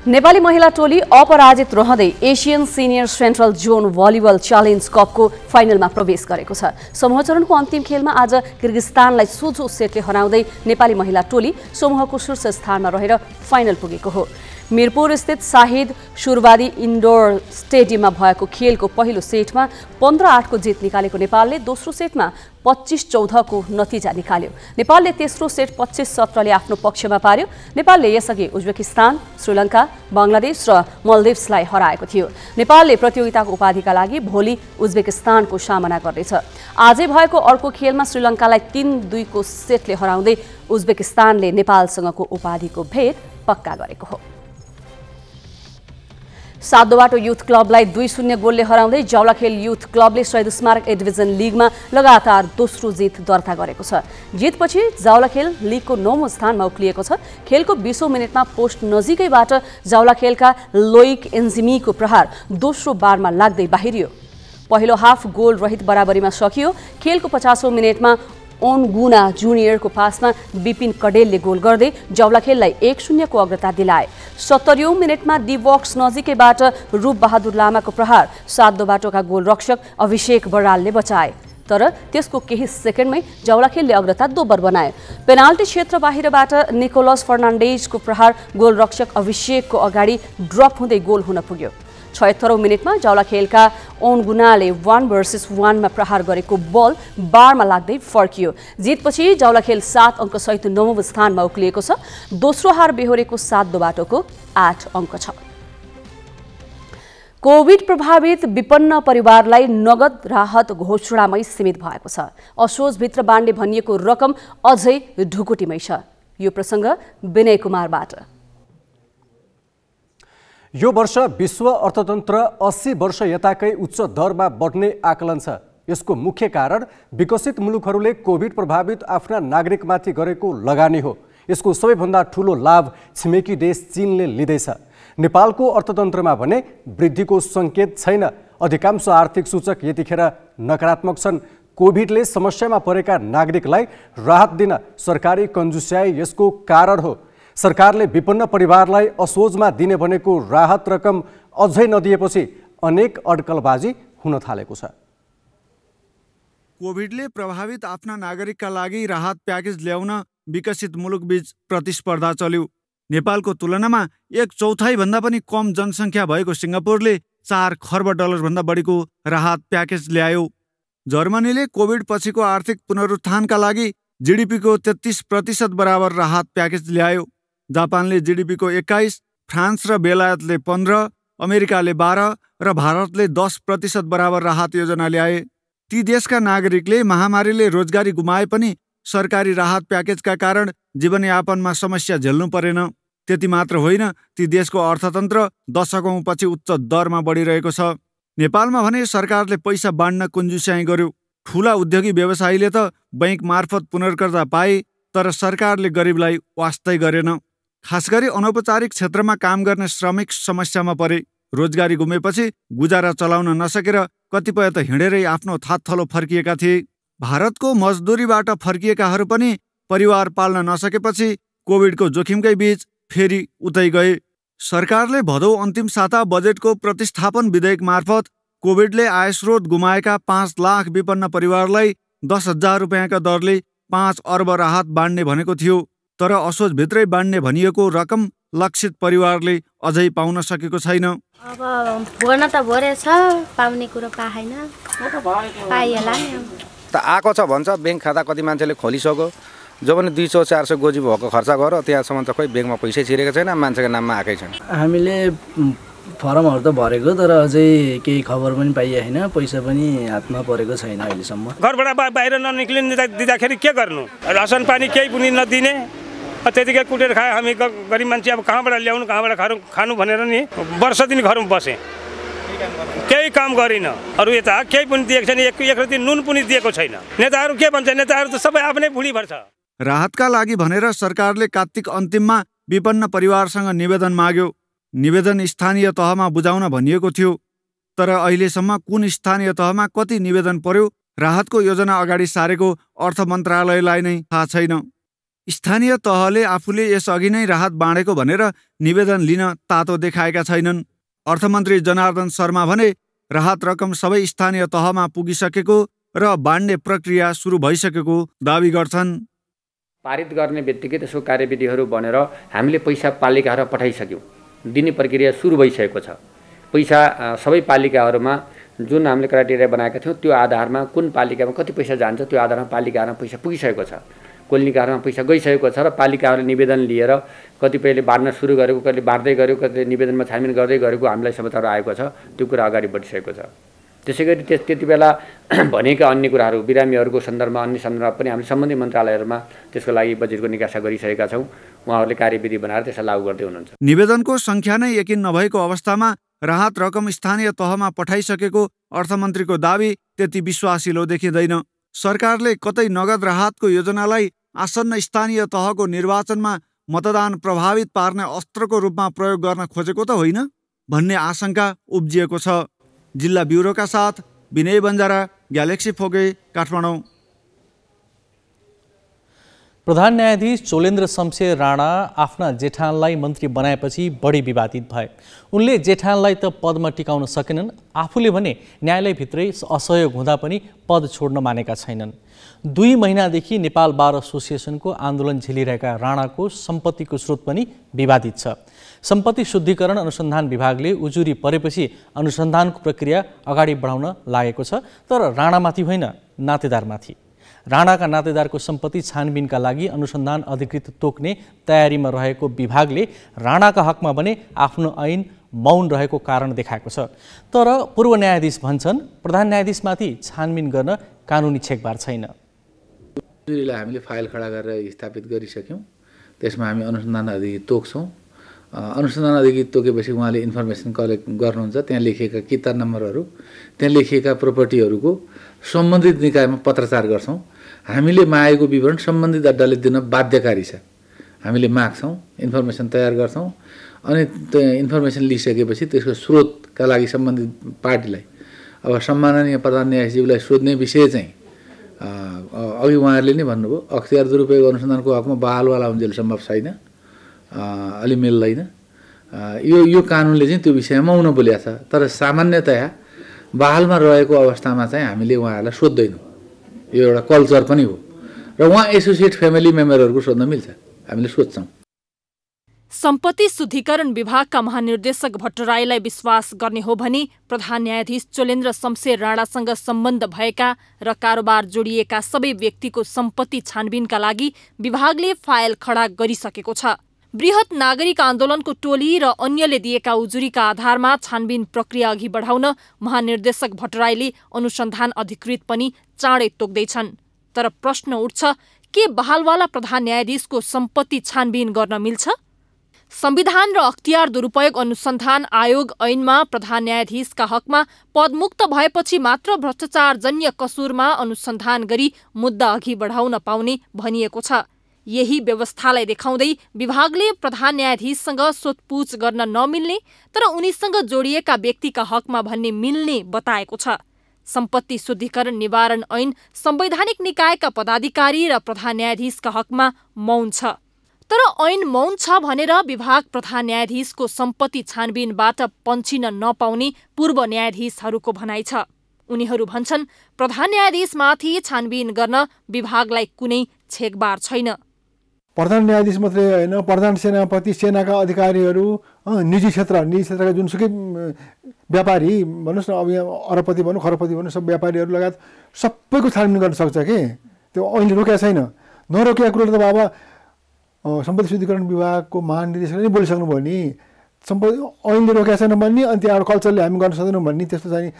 नेपाली महिला टोली अपराजित रहँदै Asian senior central John volleyball challenge कपको फाइनलमा प्रवेश गरेको छ। समूह चरणको अन्तिम खेलमा आज किर्गिस्तानलाई सोझो सेटले हराउँदै नेपाली महिला टोली समूहको शीर्ष स्थानमा रहेर फाइनल पुगेको हो। मिरपुर स्थित शाहिद सुरवादी इन्डोर स्टेडियममा भएको खेलको पहिलो सेटमा 15-8 को जित निकालेको नेपालले दोस्रो सेटमा 25-14 को नतिजा निकाल्यो। नेपालले तेस्रो सेट 25-17 ले आफ्नो पक्षमा पार्यो। नेपालले यसअघि उज्बेकिस्तान, श्रीलङ्का, बङ्गलादेश र मल्दिभ्सलाई हराएको थियो। नेपालले प्रतियोगिताको उपाधिका लागि भोलि उज्बेकिस्तानको सामना गर्नेछ। आजै भएको अर्को खेलमा श्रीलङ्कालाई 3-2 को सेटले हराउँदै उज्बेकिस्तानले नेपालसँगको उपाधिको भेद पक्का गरेको हो। सातदोबाटो युथ क्लबलाई 2-0 गोलले हराउँदै जावलाखेल युथ क्लबले शहीद स्मारक ए डिभिजन लिगमा लगातार दोस्रो जित दर्ता गरेको छ। जितपछि जावलाखेल लिगको 9औं स्थानमा उक्लिएको छ। खेलको 20औं मिनेटमा पोस्ट नजिकैबाट जावलाखेलका लोइक एन्जिमीको प्रहार दोस्रो बारमा लाग्दै बाहिरियो। पहिलो हाफ गोल रहित बराबरीमा सकियो। खेलको 50औं मिनेटमा ओनगुना जुनियरको पासमा विपिन कडेलले गोल गर्दै जावलाखेललाई 1-0 को अग्रता दिलाए। 70औं मिनेटमा डिबक्स नजिकैबाट रूप बहादुर लामाको प्रहार सातदोबाटोका गोलरक्षक अभिषेक बरालले बचाए। तर त्यसको केही सेकेन्डमै जावलाखेलले अग्रता दोब्बर बनायो। पेनाल्टी क्षेत्र बाहिरबाट निकोलस फर्नान्डेजको प्रहार गोलरक्षक अभिषेकको अगाडि ड्रप हुँदै गोल हुन पुग्यो। 76औं मिनेटमा जावलाखेलका ओनगुनाले 1 भर्सेस 1 मा प्रहार गरेको बल बारमा लाग्दै फर्कियो। जितपछि जावलाखेल 7 अङ्क सहित 9औं स्थानमा उक्लिएको छ। दोस्रो हार बेहोरेको सातदोबाटोको 8 अङ्क छ। कोभिड प्रभावित विपन्न परिवारलाई नगद राहत घोषणामै सीमित भएको छ। असोजभित्र बाँड्ने भनिएको रकम अझै ढुकुटीमै छ। यो प्रसङ्ग विनय कुमारबाट। यो वर्ष विश्व अर्थतन्त्र 80 वर्ष यताकै उच्च दरमा बढ्ने आकलन छ। यसको मुख्य कारण विकसित मुलुकहरूले कोभिड प्रभावित आफ्ना नागरिकमाथि गरेको लगानी हो। यसको सबैभन्दा ठूलो लाभ छिमेकी देश चीनले लिँदैछ। नेपालको अर्थतन्त्रमा भने वृद्धिको सङ्केत छैन। अधिकांश आर्थिक सूचक यतिखेर नकारात्मक छन्। कोभिडले समस्यामा परेका नागरिकलाई राहत दिन सरकारी कन्जुस्याई यसको कारण हो। सरकारले विपन्न परिवारलाई असोजमा दिने भनेको राहत रकम अझै नदिएपछि अनेक अड्कलबाजी हुन थालेको छ। कोभिडले प्रभावित आफ्ना नागरिकका लागि राहत प्याकेज ल्याउन विकसित मुलुकबीच प्रतिस्पर्धा चल्यो। नेपालको तुलनामा 1/4 भन्दा पनि कम जनसङ्ख्या भएको सिङ्गापुरले 4 खर्ब डलरभन्दा बढीको राहत प्याकेज ल्यायो। जर्मनीले कोभिड पछिको आर्थिक पुनरुत्थानका लागि जीडीपीको 33% बराबर राहत प्याकेज ल्यायो। जापानले जीडीपीको 21, फ्रान्स र बेलायतले 15, अमेरिकाले 12 र भारतले 10% बराबर राहत योजना ल्याए। ती देशका नागरिकले महामारीले रोजगारी गुमाए पनि सरकारी राहत प्याकेजका कारण जीवनयापनमा समस्या झेल्नु परेन। त्यति मात्र होइन, ती देशको अर्थतन्त्र दशकौं पछि उच्च दरमा बढिरहेको छ। नेपालमा भने सरकारले पैसा बाँड्न कुञ्जुस्याइ गर्यो। ठूला उद्योगी व्यवसायीले त बैंक मार्फत पुनर्कर्जा पाए, तर सरकारले गरिबलाई वास्तै गरेन। खासगरी अनौपचारिक क्षेत्रमा काम गर्ने श्रमिक समस्यामा परे। रोजगारी गुमेपछि गुजारा चलाउन नसकेर कतिपय त हिँडेरै आफ्नो थातथलो फर्किएका थिए। भारतको मजदुरीबाट फर्किएकाहरू पनि परिवार पाल्न नसकेपछि कोभिडको जोखिमकै बीच फेरि उतै गए। सरकारले भदौ अन्तिम साता बजेटको प्रतिस्थापन विधेयक मार्फत कोभिडले आयस्रोत गुमाएका 5 लाख विपन्न परिवारलाई 10,000 रुपियाँका दरले 5 अर्ब राहत बाँड्ने भनेको थियो। तर असोजभित्रै बाँड्ने भनिएको रकम लक्षित परिवारले अझै पाउन सकेको छैन। अब भर्न त भरेछ, पाउने कुरो पाएन, पाइएला नि। त आएको छ भन्छ, बैंक खाता कति मान्छेले खोलिसक्यो, जो पनि 200-400 गोजी भएको खर्च गर, त्यहाँसम्म त खोइ बैंकमा पैसै छिरेको छैन, मान्छेको नाममा आएकै छैन। हामीले फर्महरू त भरेको, तर अझै केही खबर पनि पाइएन, पैसा पनि हातमा परेको छैन अहिलेसम्म। घरबाट बाहिर ननिक्लिन दिँदाखेरि के गर्नु? रासन पानी केही पनि नदिने, त्यतिकै कुटेर खायो। हामी गरिब मान्छे अब कहाँबाट ल्याउनु, कहाँबाट खानु भनेर नि वर्ष दिन घरमा बसेँ, केही काम गरिन। अरू यता केही पनि दिएको छैन, एक रति नुन पनि दिएको छैन। नेताहरू के भन्छ? नेताहरू त सबै आफ्नै भुँडी भर्छ। राहतका लागि भनेर सरकारले कार्तिक अन्तिममा विपन्न परिवारसँग निवेदन माग्यो। निवेदन स्थानीय तहमा बुझाउन भनिएको थियो, तर अहिलेसम्म कुन स्थानीय तहमा कति निवेदन पर्यो राहतको योजना अगाडि सारेको अर्थ मन्त्रालयलाई नै थाहा छैन। स्थानीय तहले आफूले यसअघि नै राहत बाँडेको भनेर निवेदन लिन तातो देखाएका छैनन्। अर्थमन्त्री जनार्दन शर्मा भने राहत रकम सबै स्थानीय तहमा पुगिसकेको र बाँड्ने प्रक्रिया सुरु भइसकेको दावी गर्छन्। पारित गर्ने बित्तिकै त्यसको कार्यविधिहरू बनेर हामीले पैसा पालिकाहरूमा पठाइसक्यौँ। दिने प्रक्रिया सुरु भइसकेको छ। पैसा सबै पालिकाहरूमा जुन हामीले क्राइटेरिया बनाएका थियौँ त्यो आधारमा कुन पालिकामा कति पैसा जान्छ त्यो आधारमा पालिकाहरूमा पैसा पुगिसकेको छ। कोलिकाहरूमा पैसा गइसकेको छ र पालिकाहरूले निवेदन लिएर कतिपयले बाँड्न सुरु गरेको, कतिले बाँड्दै गरेको, कतिले निवेदनमा छानबिन गर्दै गरेको हामीलाई समाचार आएको छ। त्यो कुरा अगाडि बढिसकेको छ। त्यसै गरी त्यति बेला भनेका अन्य कुराहरू बिरामीहरूको सन्दर्भमा अन्य सन्दर्भमा पनि हामीले सम्बन्धित मन्त्रालयहरूमा त्यसको लागि बजेटको निकासा गरिसकेका छौँ। उहाँहरूले कार्यविधि बनाएर त्यसलाई लागू गर्दै हुनुहुन्छ। निवेदनको सङ्ख्या नै यकिन नभएको अवस्थामा राहत रकम स्थानीय तहमा पठाइसकेको अर्थमन्त्रीको दावी त्यति विश्वासिलो देखिँदैन। सरकारले कतै नगद राहतको योजनालाई आसन्न स्थानीय तहको निर्वाचनमा मतदान प्रभावित पार्ने अस्त्रको रूपमा प्रयोग गर्न खोजेको त होइन भन्ने आशंका उब्जिएको छ। जिल्ला ब्युरोका साथ विनय बन्जारा, ग्यालेक्सी फोके, काठमाडौँ। प्रधान न्यायाधीश चोलेन्द्र शमशेर राणा आफ्ना जेठानलाई मन्त्री बनाएपछि बढी विवादित भए। उनले जेठानलाई त पदमा टिकाउन सकेनन्, आफूले भने न्यायालयभित्रै असहयोग हुँदा पनि पद छोड्न मानेका छैनन्। 2 महिनादेखि नेपाल बार एसोसिएसनको आन्दोलन झेलिरहेका राणाको सम्पत्तिको स्रोत पनि विवादित छ। सम्पत्ति शुद्धिकरण अनुसन्धान विभागले उजुरी परेपछि अनुसन्धानको प्रक्रिया अगाडि बढाउन लागेको छ, तर राणामाथि होइन, नातेदारमाथि। राणाका नातेदारको सम्पत्ति छानबिनका लागि अनुसन्धान अधिकृत तोक्ने तयारीमा रहेको विभागले राणाका हकमा भने आफ्नो ऐन मौन रहेको कारण देखाएको छ। तर पूर्व न्यायाधीश भन्छन् प्रधान न्यायाधीशमाथि छानबिन गर्न कानुनी छेकबार छैन। उजुरीलाई हामीले फाइल खडा गरेर स्थापित गरिसक्यौँ। त्यसमा हामी अनुसन्धान अधिकृत तोक्छौँ। अनुसन्धान अधिकृत तोकेपछि उहाँले इन्फर्मेसन कलेक्ट गर्नुहुन्छ। त्यहाँ लेखिएका किता नम्बरहरू, त्यहाँ लेखिएका प्रोपर्टीहरूको सम्बन्धित निकायमा पत्रचार गर्छौँ। हामीले मागेको विवरण सम्बन्धित अड्डाले दिन बाध्यकारी छ। हामीले माग्छौँ, इन्फर्मेसन तयार गर्छौँ, अनि त्यो इन्फर्मेसन लिइसकेपछि त्यसको स्रोतका लागि सम्बन्धित पार्टीलाई, अब सम्माननीय प्रधान न्यायाधीशज्यूलाई सोध्ने विषय चाहिँ अघि उहाँहरूले नै भन्नुभयो, अख्तियार दुरुपयोग अनुसन्धानको हकमा बहालवाला हुन्जेल सम्भव छैन, अलि मिल्दैन। यो कानुनले चाहिँ त्यो विषयमा मौन बोलेको छ। तर सामान्यतया बहालमा रहेको अवस्थामा चाहिँ हामीले उहाँहरूलाई सोध्दैनौँ। यो एउटा कल्चर पनि हो र उहाँ एसोसिएट फ्यामिली मेम्बरहरूको सोध्न मिल्छ, हामीले सोध्छौँ। सम्पत्ति शुद्धिकरण विभागका महानिर्देशक भट्टराईलाई विश्वास गर्ने हो भने प्रधान न्यायाधीश चोलेन्द्र शमशेर राणासँग सम्बन्ध भएका र कारोबार जोडिएका सबै व्यक्तिको सम्पत्ति छानबिनका लागि विभागले फाइल खडा गरिसकेको छ। बृहत नागरिक आन्दोलनको टोली र अन्यले दिएका उजुरीका आधारमा छानबिन प्रक्रिया अघि बढाउन महानिर्देशक भट्टराईले अनुसन्धान अधिकृत पनि चाँडै तोक्दैछन्। तर प्रश्न उठ्छ, के बहालवाला प्रधान न्यायाधीशको सम्पत्ति छानबिन गर्न मिल्छ? संविधान र अख्तियार दुरुपयोग अनुसन्धान आयोग ऐनमा प्रधान न्यायाधीशका हकमा पदमुक्त भएपछि मात्र भ्रष्टाचारजन्य कसुरमा अनुसन्धान गरी मुद्दा अघि बढाउन पाउने भनिएको छ। यही व्यवस्थालाई देखाउँदै विभागले प्रधान न्यायाधीशसँग सोधपुछ गर्न नमिल्ने तर उनीसँग जोडिएका व्यक्तिका हकमा भन्ने मिल्ने बताएको छ। सम्पत्ति शुद्धिकरण निवारण ऐन संवैधानिक निकायका पदाधिकारी र प्रधान न्यायाधीशका हकमा मौन छ। तर ऐन मौन छ भनेर विभाग प्रधान न्यायाधीशको सम्पत्ति छानबिनबाट पन्छिन नपाउने पूर्व न्यायाधीशहरूको भनाइ छ। उनीहरू भन्छन् प्रधान न्यायाधीशमाथि छानबिन गर्न विभागलाई कुनै छेकबार छैन। प्रधान न्यायाधीश मात्रै होइन, प्रधान सेनापति, सेनाका अधिकारीहरू, निजी क्षेत्रका जुनसुकै व्यापारी भन्नुहोस् न, अब यहाँ अरबपति भनौँ, खरबपति भनौँ, सब व्यापारीहरू लगायत सबैको छानबिन गर्न सक्छ कि त्यो ऐनले रोकेको छैन। नरोकेको कुरो त बाबा सम्पत्ति शुद्धिकरण विभागको महानिर्देशकले नै बोलिसक्नुभयो नि, सम्पत्ति ऐनले रोकेको छैन भन्ने, अनि त्यहाँबाट कल्चरले हामी गर्न सक्दैनौँ भन्ने, त्यस्तो चाहिँ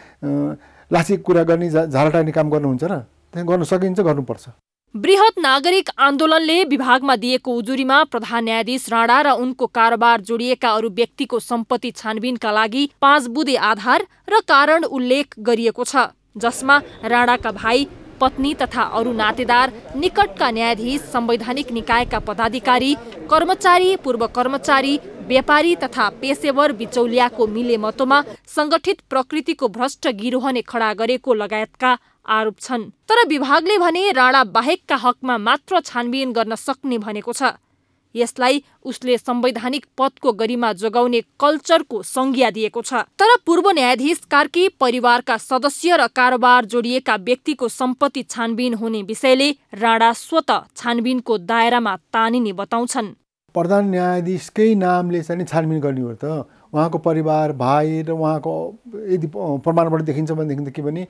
लासिक कुरा गर्ने, झाला टार्ने काम गर्नुहुन्छ र? त्यहाँ गर्न सकिन्छ, गर्नुपर्छ। बृहत नागरिक आन्दोलनले विभागमा दिएको उजुरीमा प्रधान न्यायाधीश राणा र उनको कारोबार जोडिएका अरू व्यक्तिको सम्पत्ति छानबिनका लागि 5 बुँदे आधार र कारण उल्लेख गरिएको छ, जसमा राणाका भाइ, पत्नी तथा अरू नातेदार, निकटका न्यायाधीश, संवैधानिक निकायका पदाधिकारी, कर्मचारी, पूर्व कर्मचारी, व्यापारी तथा पेशेवर बिचौलियाको मिलेमतोमा संगठित प्रकृतिको भ्रष्ट गिरोहले खडा गरेको लगायतका आरोप छन्। तर विभागले भने राणा बाहेकका हकमा मात्र छानबिन गर्न सक्ने भनेको छ। यसलाई उसले संवैधानिक पदको गरिमा जोगाउने कल्चरको संज्ञा दिएको छ। तर पूर्व न्यायाधीश कार्की परिवारका सदस्य र कारोबार जोडिएका व्यक्तिको सम्पत्ति छानबिन हुने विषयले राणा स्वतः छानबिनको दायरामा तानिने बताउँछन्। प्रधान न्यायाधीशकै नामले चाहिँ छानबिन गर्ने हो त। उहाँको परिवार, भाइ र उहाँको यदि प्रमाणबाट देखिन्छ भनेदेखि त के भने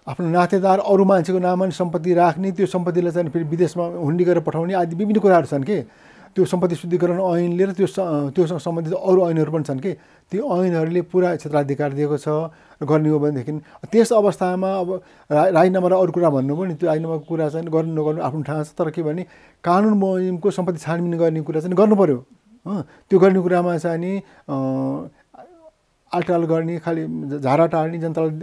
आफ्नो नातेदार अरू मान्छेको नाममा सम्पत्ति राख्ने, त्यो सम्पत्तिलाई चाहिँ फेरि विदेशमा हुन्डी गरेर पठाउने आदि विभिन्न कुराहरू छन् के। त्यो सम्पत्ति शुद्धिकरण ऐनले र त्योसँग सम्बन्धित अरू ऐनहरू पनि छन् कि त्यो ऐनहरूले पुरा क्षेत्राधिकार दिएको छ। गर्ने हो भनेदेखि त्यस अवस्थामा अब राजीनामा र अरू कुरा भन्नु पनि त्यो राजीनामाको कुरा चाहिँ गर्नु नगर्नु आफ्नो ठाउँ छ। तर के भने कानुन बमोजिमको सम्पत्ति छानबिन गर्ने कुरा चाहिँ गर्नु पर्यो। त्यो गर्ने कुरामा चाहिँ नि आलटाल गर्ने, खालि झारा टाल्ने, जनतालाई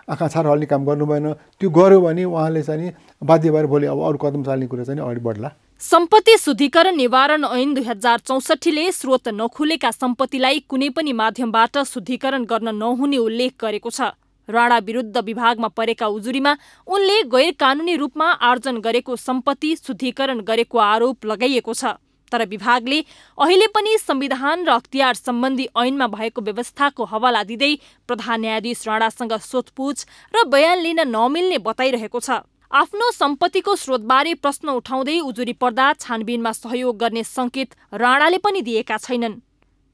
आँखा छार हल्ने काम गर्नु भएन। त्यो गर्यो भने उहाँले चाहिँ बाध्य भएर भोलि अब अरू कदम चाल्ने कुरा चाहिँ अगाडि बढ्ला। सम्पत्ति शुद्धिकरण निवारण ऐन 2064ले स्रोत नखुलेका सम्पत्तिलाई कुनै पनि माध्यमबाट शुद्धिकरण गर्न नहुने उल्लेख गरेको छ। राणा विरुद्ध विभागमा परेका उजुरीमा उनले गैर कानुनी रूपमा आर्जन गरेको सम्पत्ति शुद्धिकरण गरेको आरोप लगाइएको छ। तर विभागले अहिले पनि संविधान र अख्तियार सम्बन्धी ऐनमा भएको व्यवस्थाको हवाला दिँदै प्रधान न्यायाधीश राणासँग सोधपुछ र बयान लिन नमिल्ने बताइरहेको छ। आफ्नो सम्पत्तिको स्रोतबारे प्रश्न उठाउँदै उजुरी पर्दा छानबिनमा सहयोग गर्ने संकेत राणाले पनि दिएका छैनन्।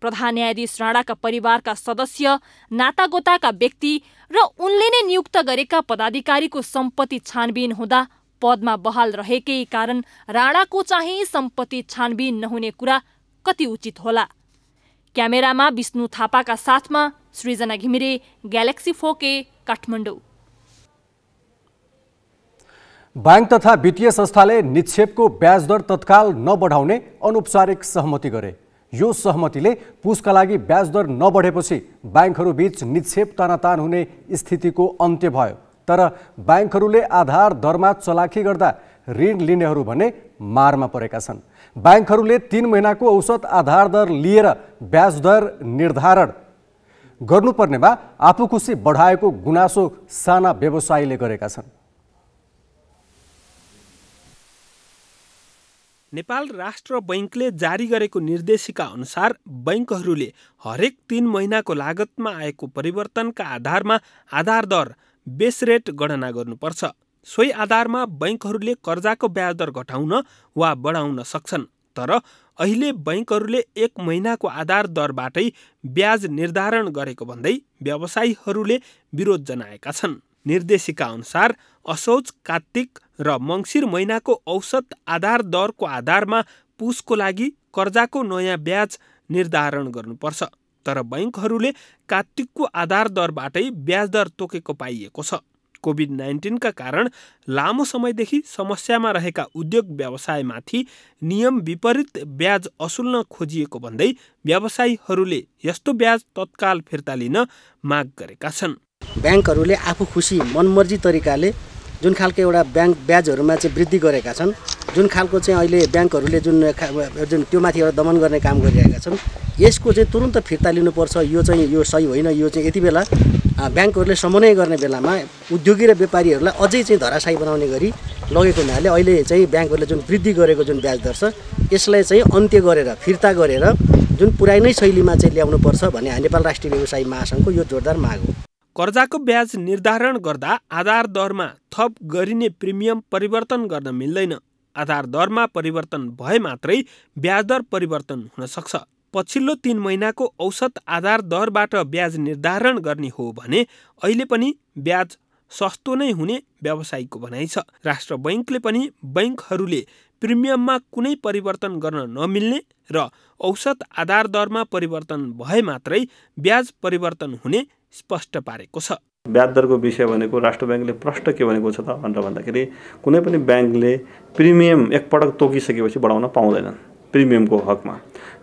प्रधान न्यायाधीश राणाका परिवारका सदस्य, नातागोताका व्यक्ति र उनले नै नियुक्त गरेका पदाधिकारीको सम्पत्ति छानबिन हुँदा पदमा बहाल रहेकै कारण राणाको चाहिँ सम्पत्ति छानबिन नहुने कुरा कति उचित होला? क्यामेरामा विष्णु थापाका साथमा Srijana Ghimire, galaxy 4K, Kathmandu. Bank तथा वित्तीय संस्थाले निक्षेपको ब्याज दर तत्काल नबढाउने अनौपचारिक सहमति गरे। यो सहमतिले पुसका लागि ब्याज दर नबढेपछि बैंकहरूबीच निक्षेप तानातान हुने स्थितिको अन्त्य भयो। तर बैंकहरूले आधार दरमा चलाखी गर्दा ऋण लिनेहरू भने मारमा परेका छन्। बैंकहरूले 3 महिनाको औसत आधार दर लिएर ब्याज दर निर्धारण गर्नुपर्नेमा आफूखुसी बढाएको गुनासो साना व्यवसायीले गरेका छन्। नेपाल राष्ट्र बैंकले जारी गरेको निर्देशिका अनुसार बैंकहरूले हरेक 3 महिनाको लागतमा आएको परिवर्तनका आधारमा आधार दर बेस रेट गणना गर्नुपर्छ। सोही आधारमा बैंकहरूले कर्जाको ब्याज दर घटाउन वा बढाउन सक्छन्। तर अहिले बैंकहरूले 1 महिनाको आधार दरबाटै ब्याज निर्धारण गरेको भन्दै व्यवसायीहरूले विरोध जनाएका छन्। निर्देशिका अनुसार असोज, कार्तिक र मङ्सिर महिनाको औसत आधार दरको आधारमा पुसको लागि कर्जाको नयाँ ब्याज निर्धारण गर्नुपर्छ। तर बैंकहरूले कार्तिकको आधार दरबाटै ब्याज दर तोकेको पाइएको छ। कोभिड-19 का कारण लामो समयदेखि समस्यामा रहेका उद्योग व्यवसायमाथि नियम विपरीत ब्याज असुल्न खोजिएको भन्दै व्यवसायीहरूले यस्तो ब्याज तत्काल फिर्ता लिन माग गरेका छन्। बैंकहरूले आफू खुसी मनमर्जी तरिकाले जुन खालको एउटा बैंक ब्याजहरूमा चाहिँ वृद्धि गरेका छन्, जुन खालको चाहिँ अहिले बैंकहरूले जुन त्यो माथि एउटा दमन गर्ने काम गरिरहेका छन्, यसको चाहिँ तुरुन्त फिर्ता लिनुपर्छ। यो सही होइन। यो चाहिँ यति बेला बैंकहरूले समन्वय गर्ने बेलामा उद्योगी र व्यापारीहरूलाई अझै चाहिँ धराशायी बनाउने गरी लगेको हुनाले अहिले चाहिँ बैंकहरूले जुन वृद्धि गरेको जुन ब्याज दर छ यसलाई चाहिँ अन्त्य गरेर फिर्ता गरेर जुन पुरानै शैलीमा चाहिँ ल्याउनुपर्छ भन्ने नेपाल राष्ट्रिय व्यवसायी महासङ्घको यो जोरदार माग हो। कर्जाको ब्याज निर्धारण गर्दा आधार दरमा थप गरिने प्रिमियम परिवर्तन गर्न मिल्दैन। आधार दरमा परिवर्तन भए मात्रै ब्याज दर परिवर्तन हुन सक्छ। पछिल्लो 3 महिनाको औसत आधार दरबाट ब्याज निर्धारण गर्ने हो भने अहिले पनि ब्याज सस्तो नै हुने व्यवसायीको भनाइ छ। राष्ट्र बैंकले पनि बैंकहरूले प्रिमियममा कुनै परिवर्तन गर्न नमिल्ने र औसत आधार दरमा परिवर्तन भए मात्रै ब्याज परिवर्तन हुने स्पष्ट पारेको छ। ब्याज दरको विषय भनेको राष्ट्र बैंकले प्रष्ट के भनेको छ त भनेर भन्दाखेरि कुनै पनि बैंकले प्रिमियम एकपटक तोकिसकेपछि बढाउन पाउँदैनन् प्रिमियमको हकमा।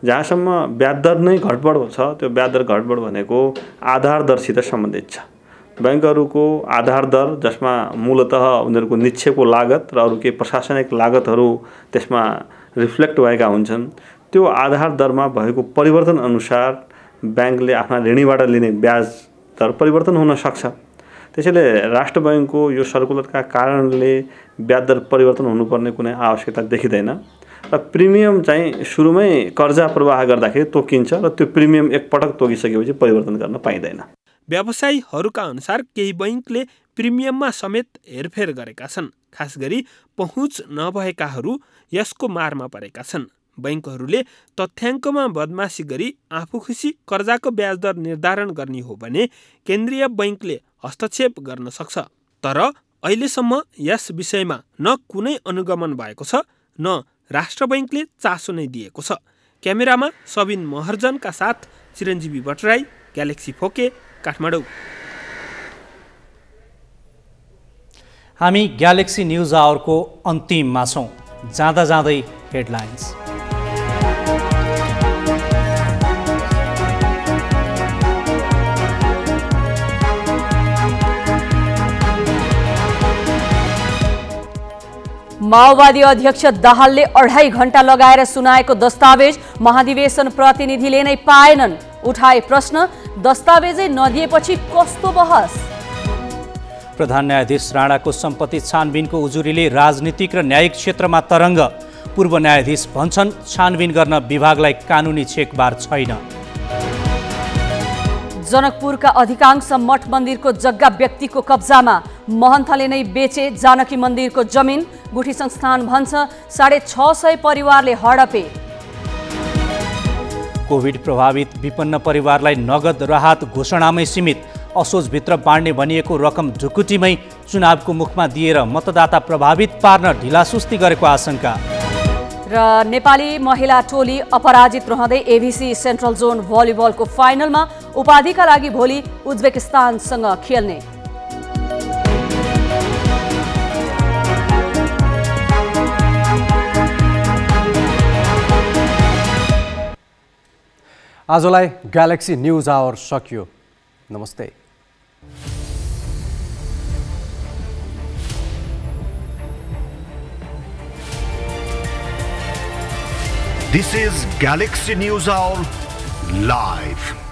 जहाँसम्म ब्याज दर नै घटबड छ त्यो ब्याज दर घटबड भनेको आधार दरसित सम्बन्धित छ। बैंकहरूको आधार दर जसमा मूलतः उनीहरूको निक्षेपको लागत र अरू केही प्रशासनिक लागतहरू त्यसमा रिफ्लेक्ट भएका हुन्छन्। त्यो आधार दरमा भएको परिवर्तन अनुसार बैंकले आफ्ना ऋणीबाट लिने ब्याज दर परिवर्तन हुन सक्छ। त्यसैले राष्ट्र बैंकको यो सर्कुलरका कारणले ब्याज दर परिवर्तन हुनुपर्ने कुनै आवश्यकता देखिँदैन र प्रिमियम चाहिँ सुरुमै कर्जा प्रवाह गर्दाखेरि तोकिन्छ र त्यो प्रिमियम एकपटक तोकिसकेपछि परिवर्तन गर्न पाइँदैन। व्यवसायीहरूका अनुसार केही बैंकले प्रिमियममा समेत हेरफेर गरेका छन्। खास गरी पहुँच नभएकाहरू यसको मारमा परेका छन्। बैंकहरूले तथ्याङ्कमा बदमासी गरी आफू खुसी कर्जाको ब्याज दर निर्धारण गर्ने हो भने केन्द्रीय बैंकले हस्तक्षेप गर्न सक्छ। तर अहिलेसम्म यस विषयमा न कुनै अनुगमन भएको छ न राष्ट्र बैंकले चासो नै दिएको छ। क्यामेरामा सबिन महर्जनका साथ चिरञ्जीवी भट्टराई, ग्यालेक्सी फोके, काठमाडौँ। हामी ग्यालेक्सी न्युज आवरको अन्तिममा छौँ। जाँदा जाँदै हेडलाइन्स। माओवादी अध्यक्ष दाहालले 2.5 घण्टा लगाएर सुनाएको दस्तावेज महाधिवेशन प्रतिनिधिले नै पाएनन्। उठाए प्रश्न, दस्तावेजै नदिएपछि कस्तो बहस? प्रधान न्यायाधीश राणाको सम्पत्ति छानबिनको उजुरीले राजनीतिक र न्यायिक क्षेत्रमा तरङ्ग। पूर्व न्यायाधीश भन्छन् छानबिन गर्न विभागलाई कानुनी छेकबार छैन। जनकपुरका अधिकांश मठ मन्दिरको जग्गा व्यक्तिको कब्जामा। महन्तले नै बेचे जानकी मन्दिरको जमिन। गुठी संस्थान भन्छ 650 परिवारले हडपे। कोभिड प्रभावित विपन्न परिवारलाई नगद राहत घोषणामै सीमित। असोजभित्र बाँड्ने भनिएको रकम ढुकुटीमै चुनावको मुखमा दिएर मतदाता प्रभावित पार्न ढिलासुस्ती गरेको आशंका। र नेपाली महिला टोली अपराजित रहँदै एभिसी सेन्ट्रल जोन भलिबलको फाइनलमा। उपाधिका लागि भोलि उज्बेकिस्तानसँग खेल्ने। आजलाई ग्यालेक्सी न्युज आवर सकियो। नमस्ते। This is Galaxy News Hour Live.